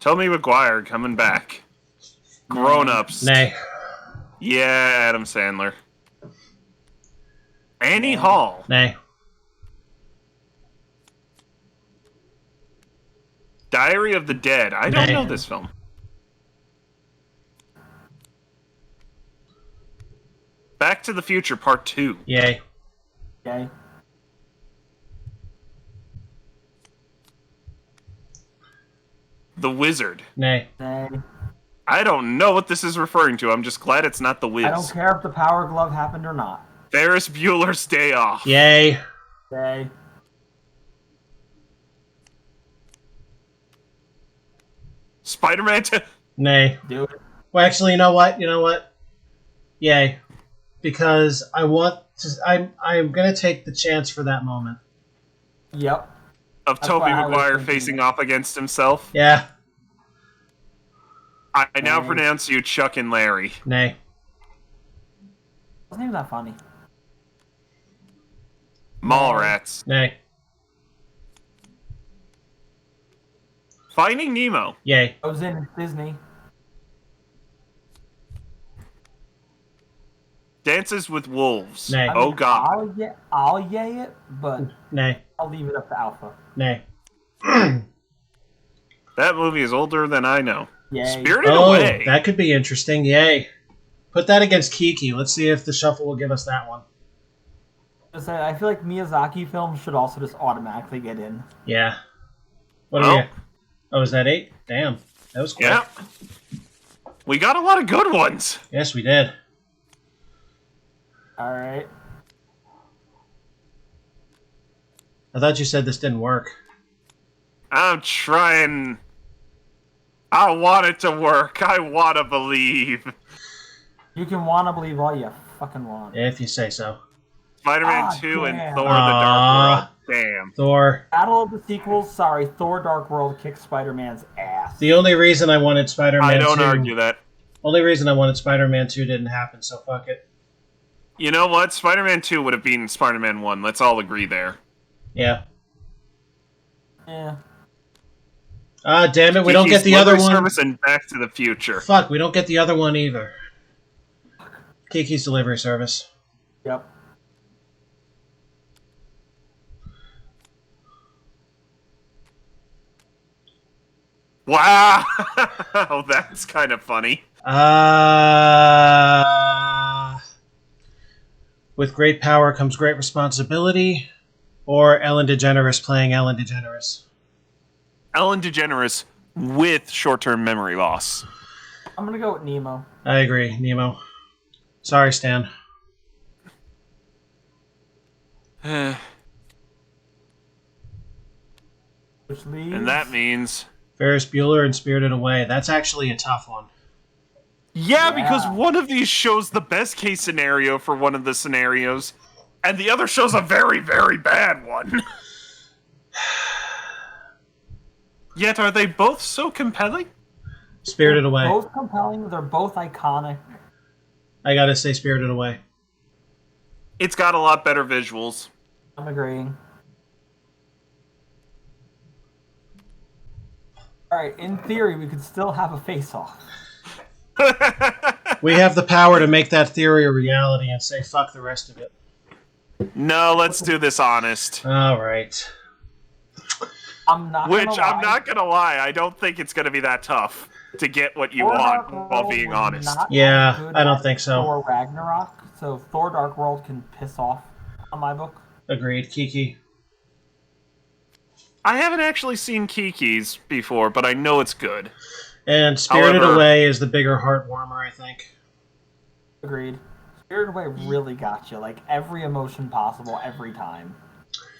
Tobey Maguire coming back. Grown-ups. Nay. Yeah, Adam Sandler. Annie Hall. Nay. Diary of the Dead. I don't Nay. know this film. Back to the Future Part 2. Yay. Okay. The Wizard. Nay. Nay. I don't know what this is referring to. I'm just glad it's not The Wiz. I don't care if the Power Glove happened or not. Ferris Bueller's Day Off. Yay. Okay. Spider-Man 2. Nay. Do it. Well, actually, you know what? Yay. Because I'm gonna take the chance for that moment. Yep. Of That's Tobey why I was Maguire thinking facing that. off against himself. Yeah. I now Nay. pronounce you Chuck and Larry. Nay. Wasn't even that funny. Mallrats. Nay. Finding Nemo. Yay. Frozen, Disney. Dances with Wolves. Nay. I Oh mean, God. I'll yay it, but Nay. I'll leave it up to Alpha. Nay. That movie is older than I know. Yay. Spirited Oh, Away. that could be interesting. Yay. Put that against Kiki. Let's see if the shuffle will give us that one. I feel like Miyazaki films should also just automatically get in. Yeah. What are we? Oh, is that 8? Damn, that was quick. Yeah. We got a lot of good ones. Yes, we did. All right. I thought you said this didn't work. I'm trying. I want it to work. I want to believe. You can want to believe all you fucking want. If you say so. Spider-Man 2 and damn. Thor: The Dark World. Damn. Thor. Battle of the sequels. Sorry, Thor: Dark World kicked Spider-Man's ass. The only reason I wanted Spider-Man 2... I don't argue that. Only reason I wanted Spider-Man 2 didn't happen, so fuck it. You know what? Spider-Man 2 would have beaten Spider-Man 1. Let's all agree there. Yeah. Yeah. Ah, damn it, we don't get the other one. Service and Back to the Future. Fuck, we don't get the other one either. Kiki's Delivery Service. Yep. Wow! That's kind of funny. With great power comes great responsibility, or Ellen DeGeneres playing Ellen DeGeneres. Ellen DeGeneres with short-term memory loss. I'm gonna go with Nemo. I agree, Nemo. Sorry, Stan. Which leaves... And that means... Ferris Bueller and Spirited Away. That's actually a tough one. Yeah, Yeah. because one of these shows the best case scenario for one of the scenarios, and the other shows a very, very bad one. Yet are they both so compelling? Spirited Away. Both compelling. They're both iconic. I gotta say Spirited Away. It's got a lot better visuals. I'm agreeing. Alright, in theory, we could still have a face-off. We have the power to make that theory a reality and say fuck the rest of it. No, let's do this honest. Alright. I'm not gonna lie. I'm not gonna lie, I don't think it's gonna be that tough to get what you Thor want, Dark while World being was honest. not Yeah, as good I don't as think so. Thor Ragnarok, so Thor Dark World can piss off on my book. Agreed, Kiki. I haven't actually seen Kiki's before, but I know it's good. And Spirited However- Away is the bigger heart warmer, I think. Agreed. Spirited Away really got you, like every emotion possible every time.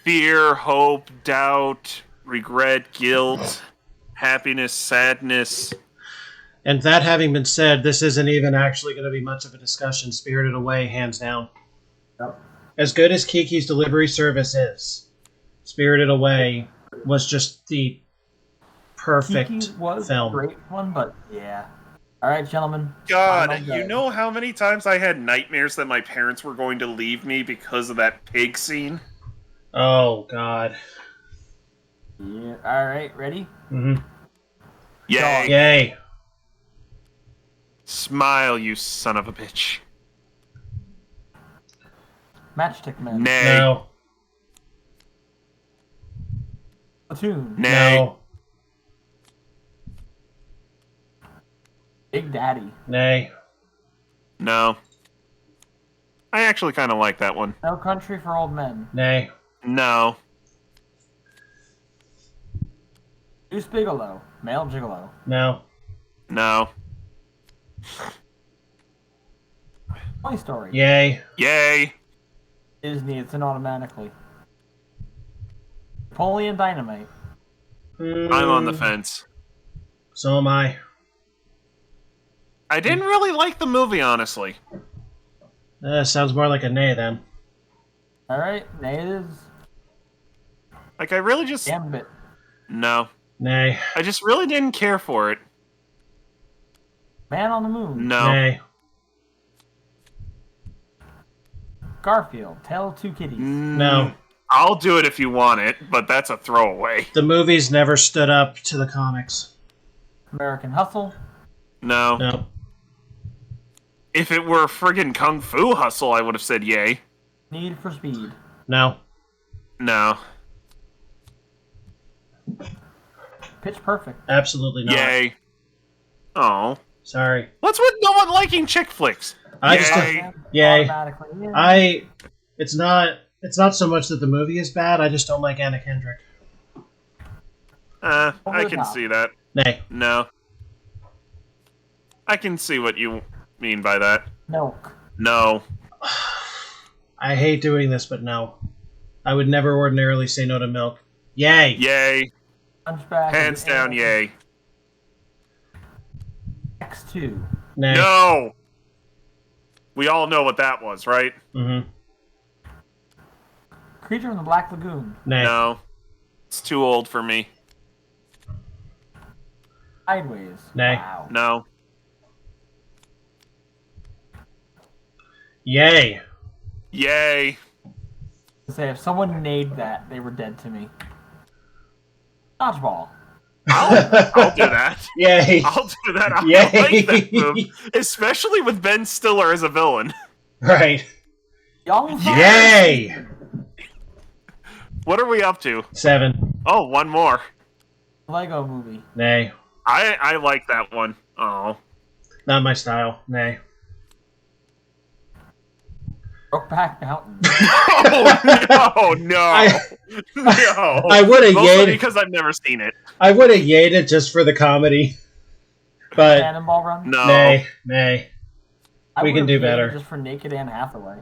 Fear, hope, doubt, regret, guilt, happiness, sadness. And that having been said, this isn't even actually going to be much of a discussion. Spirited Away, hands down. Yep. As good as Kiki's Delivery Service is, Spirited Away was just the perfect Kiki was film. a great one, but yeah. Alright, gentlemen. God, Final you go. know how many times I had nightmares that my parents were going to leave me because of that pig scene? Oh, God. Yeah. Alright, ready? Mm-hmm. Yay. Yay. Smile, you son of a bitch. Matchstick Man. Nay. No. Platoon. Nay. No. Big Daddy. Nay. No. I actually kind of like that one. No Country for Old Men. Nay. No. Deuce Bigelow. Male Gigolo. No. No. Toy Story. Yay. Yay. Disney, it's an automatically. Napoleon Dynamite. I'm on the fence. So am I. I didn't really like the movie, honestly. Sounds more like a nay, then. Alright, natives. Like, I really just... Gambit. No. Nay. I just really didn't care for it. Man on the Moon. No. Nay. Garfield. Tale of Two Kitties. No. I'll do it if you want it, but that's a throwaway. The movies never stood up to the comics. American Hustle. No. No. If it were friggin' Kung Fu Hustle, I would have said yay. Need for Speed. No. No. Pitch Perfect. Absolutely not. Yay. Oh. Sorry. What's with no one liking chick flicks? I Yay. just Yay. Automatically. Yeah. It's not so much that the movie is bad, I just don't like Anna Kendrick. I the can top. see that. Nay. No. I can see what you mean by that. Milk. No. I hate doing this, but no. I would never ordinarily say no to milk. Yay! Yay. Hunchback. Hands down, yay. X2. Nay. No! We all know what that was, right? Mm-hmm. Creature from the Black Lagoon. Nay. No. It's too old for me. Sideways. Nay. Wow. No. Yay! Yay. Say if someone named that, they were dead to me. Dodgeball. I'll do that. Yay! I'll do that. I Yay. like that move. Especially with Ben Stiller as a villain. Right. Young Yay! What are we up to? 7. Oh, one more. Lego movie. Nay. I like that one. Oh. Not my style. Nay. Brokeback Mountain. Oh, no. No. I would have Mostly yayed. because I've never seen it. I would have yayed it just for the comedy. But Cannonball Run. No. nay. Nay. I we can would've do paid better. Just for Naked Anne Hathaway.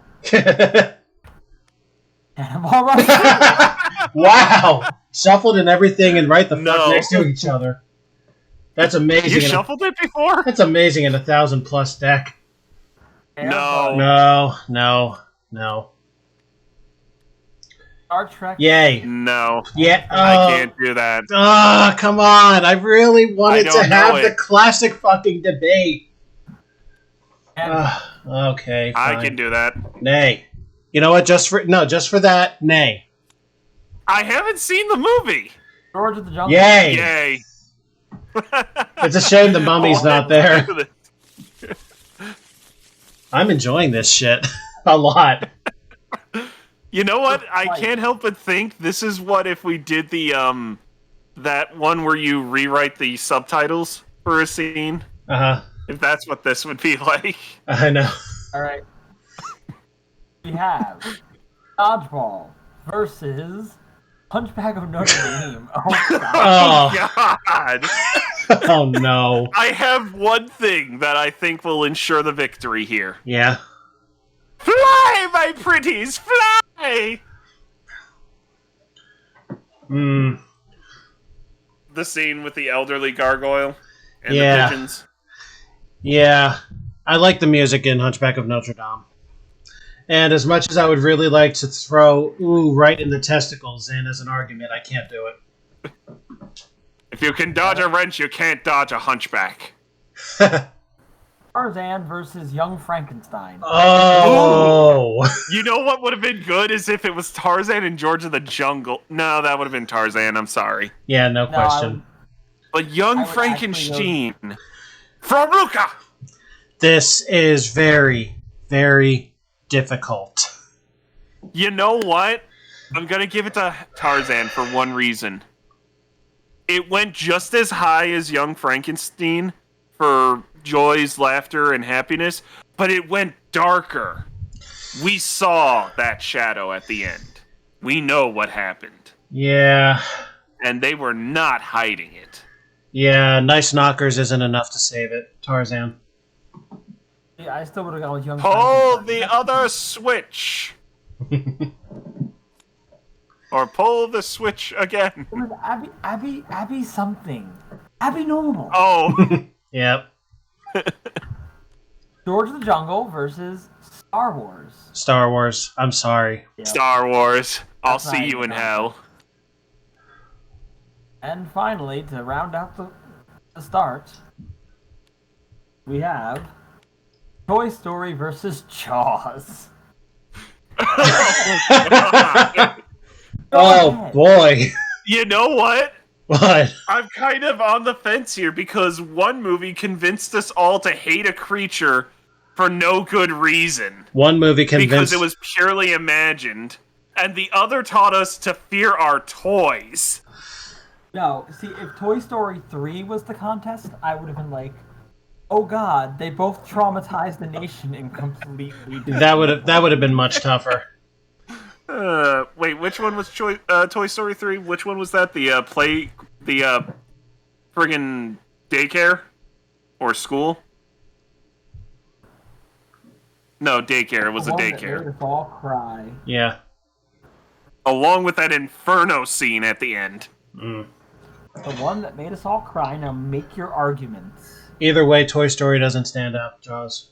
Cannonball Run. Wow! Shuffled and everything and right the fuck No. next to each other. That's amazing. You shuffled it before? That's amazing in a 1,000+ deck. No. No. Star Trek. Yay. No. Yeah. I can't do that. Oh, come on. I really wanted I to don't know have the it. classic fucking debate. And Okay, fine. I can do that. Nay. You know what? Just for that, nay. I haven't seen the movie. George of the Jungle. Yay. Yay. It's a shame the mummy's Oh, not there. I'm enjoying this shit a lot. You know what? I Right. can't help but think this is what if we did the that one where you rewrite the subtitles for a scene. Uh-huh. If that's what this would be like. I know. All right. We have Dodgeball versus Hunchback of Notre Dame. Oh God. Oh, God. oh no. I have one thing that I think will ensure the victory here. Yeah. Fly, my pretties, fly! Hmm. The scene with the elderly gargoyle and Yeah. the pigeons. Yeah. I like the music in Hunchback of Notre Dame. And as much as I would really like to throw ooh right in the testicles in as an argument, I can't do it. If you can dodge a wrench, you can't dodge a hunchback. Tarzan versus Young Frankenstein. Oh. You know what would have been good is if it was Tarzan and George of the Jungle. No, that would have been Tarzan. I'm sorry. Yeah, no No, question. But Young I would Frankenstein from Luca. This is very, very difficult. You know what? I'm gonna give it to Tarzan for one reason. It went just as high as Young Frankenstein for joys, laughter, and happiness, but it went darker. We saw that shadow at the end. We know what happened. Yeah. And they were not hiding it. Yeah, Nice Knockers isn't enough to save it. Tarzan. Yeah, I still would have gone with Young Pull Frankenstein. the other switch. Or pull the switch again. It was Abby something. Abby Normal. Oh, Yep. George of the Jungle versus Star Wars. Star Wars. I'm sorry. Yeah. Star Wars. I'll That's see not you in even hell. And finally, to round out the start, we have Toy Story versus Jaws. Oh ahead. boy. You know what? What? I'm kind of on the fence here because one movie convinced us all to hate a creature for no good reason. One movie Because convinced. it was purely imagined. And the other taught us to fear our toys. No, see, if Toy Story 3 was the contest, I would have been like, oh god, they both traumatized the nation in completely different That would have been much tougher. Wait, which one was Toy Story 3? Which one was that? The The friggin' daycare or school. No, daycare. It was The a one that made daycare. us all cry. Yeah. Along with that inferno scene at the end. Mm. The one that made us all cry. Now make your arguments. Either way, Toy Story doesn't stand up, Jaws.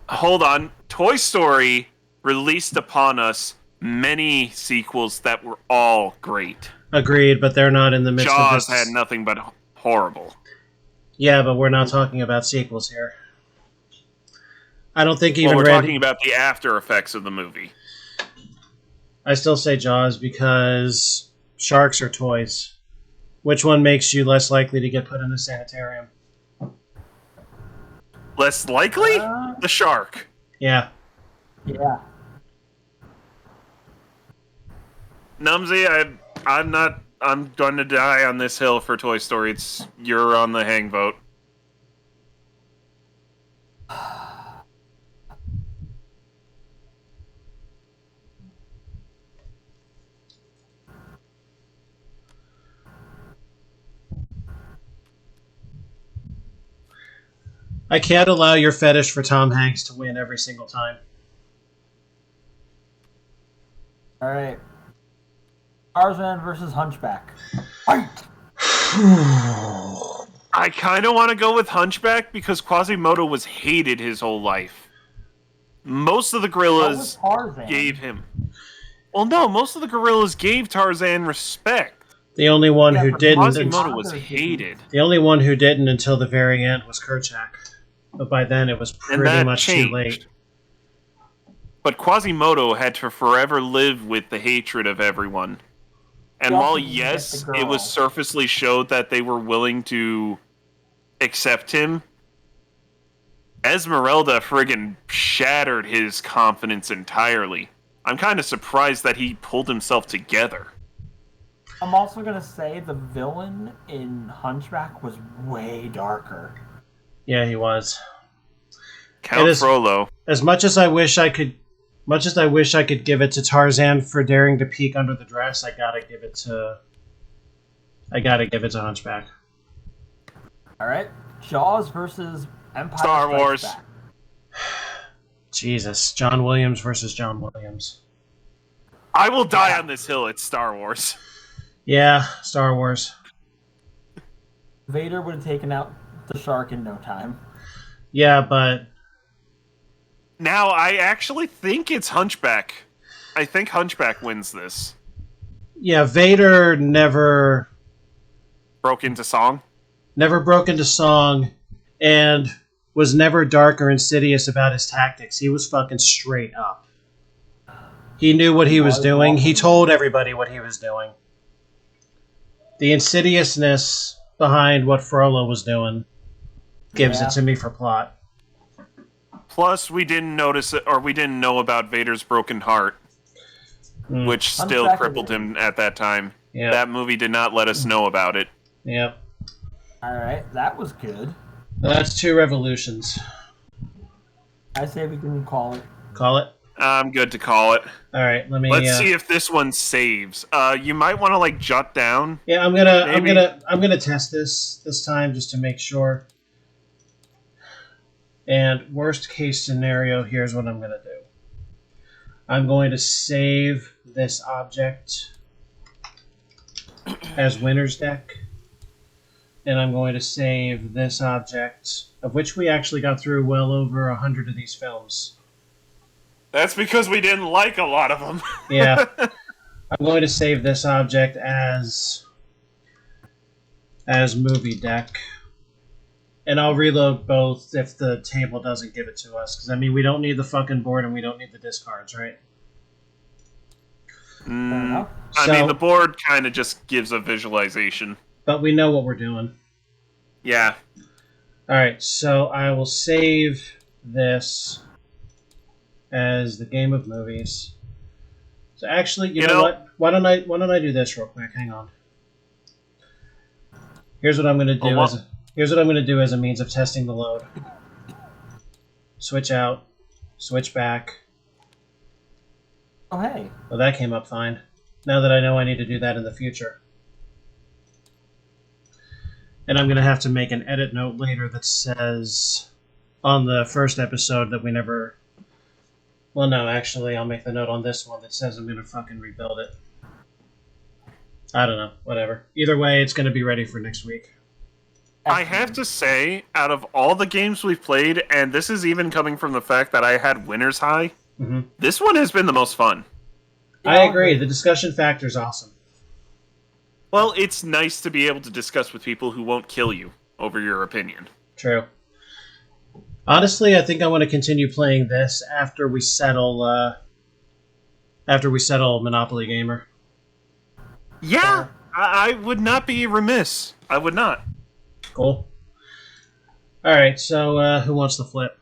Hold on. Toy Story released upon us many sequels that were all great. Agreed, but they're not in the midst of Jaws this. had nothing but horrible. Yeah, but we're not talking about sequels here. I don't think even Well, we're Randy... talking about the after effects of the movie. I still say Jaws because sharks are toys. Which one makes you less likely to get put in a sanitarium? Less likely? The shark. Yeah. Yeah. Numsy, I'm going to die on this hill for Toy Story. You're on the hang vote. I can't allow your fetish for Tom Hanks to win every single time. All right. Tarzan versus Hunchback. Fight! I kind of want to go with Hunchback because Quasimodo was hated his whole life. Most of the gorillas gave him... Well, no, most of the gorillas gave Tarzan respect. The only one who didn't... Quasimodo was hated. The only one who didn't until the very end was Kerchak. But by then it was pretty much too late. But Quasimodo had to forever live with the hatred of everyone. And while, yes, it was surfacely showed that they were willing to accept him, Esmeralda friggin' shattered his confidence entirely. I'm kind of surprised that he pulled himself together. I'm also going to say the villain in Hunchback was way darker. Yeah, he was. Count Frollo. As much as I wish I could give it to Tarzan for daring to peek under the dress, I gotta give it to Hunchback. All right, Jaws versus Empire Star Wars. Strikes Back. Jesus, John Williams versus John Williams. I will die on this hill. It's Star Wars. Yeah, Star Wars. Vader would have taken out the shark in no time. Yeah, but now I actually think it's Hunchback. I think Hunchback wins this. Yeah, Vader never broke into song, and was never dark or insidious about his tactics. He was fucking straight up. He knew what he was doing. He told everybody what he was doing. The insidiousness behind what Frollo was doing gives it to me for plot. Plus, we didn't notice it, or we didn't know about Vader's broken heart, which still crippled him at that time. Yep. That movie did not let us know about it. Yep. All right, that was good. That's 2 revolutions. I say we can call it. Call it? I'm good to call it. All right, let's see if this one saves. You might want to jot down. Yeah, I'm gonna test this time just to make sure. And worst case scenario, here's what I'm gonna do. I'm going to save this object as winner's deck, and I'm going to save this object, of which we actually got through well over 100 of these films. That's because we didn't like a lot of them. Yeah. I'm going to save this object as movie deck. And I'll reload both if the table doesn't give it to us. Because, I mean, we don't need the fucking board and we don't need the discards, right? I mean, the board kind of just gives a visualization. But we know what we're doing. Yeah. Alright, so I will save this as the game of movies. So actually, you know what? Why don't I do this real quick? Hang on. Here's what I'm going to do as a means of testing the load. Switch out, switch back. Oh hey. Well, that came up fine. Now that I know I need to do that in the future. And I'm going to have to make an edit note later that says on the first episode that we never... Well, no, actually, I'll make the note on this one that says I'm going to fucking rebuild it. I don't know. Whatever. Either way, it's going to be ready for next week. I have to say, out of all the games we've played, and this is even coming from the fact that I had winner's high, this one has been the most fun. I agree. The discussion factor is awesome. Well, it's nice to be able to discuss with people who won't kill you over your opinion. True. Honestly, I think I want to continue playing this after we settle Monopoly Gamer. Yeah, I would not be remiss. I would not. Cool. Alright, so who wants the flip?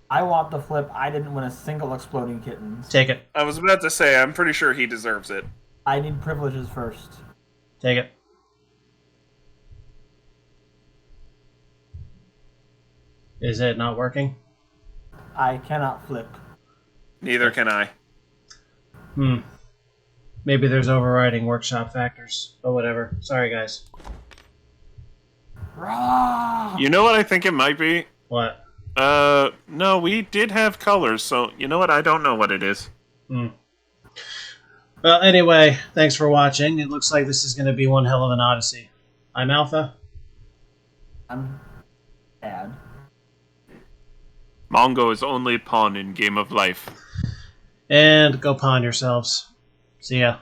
I want the flip. I didn't win a single exploding kittens. Take it. I was about to say, I'm pretty sure he deserves it. I need privileges first. Take it. Is it not working? I cannot flip. Neither can I. Maybe there's overriding workshop factors. But whatever. Sorry, guys. Rah! You know what I think it might be? What? No, we did have colors, so you know what? I don't know what it is. Well, anyway, thanks for watching. It looks like this is going to be one hell of an odyssey. I'm Alpha. I'm bad. Mongo is only a pawn in Game of Life. And go pawn yourselves. See ya.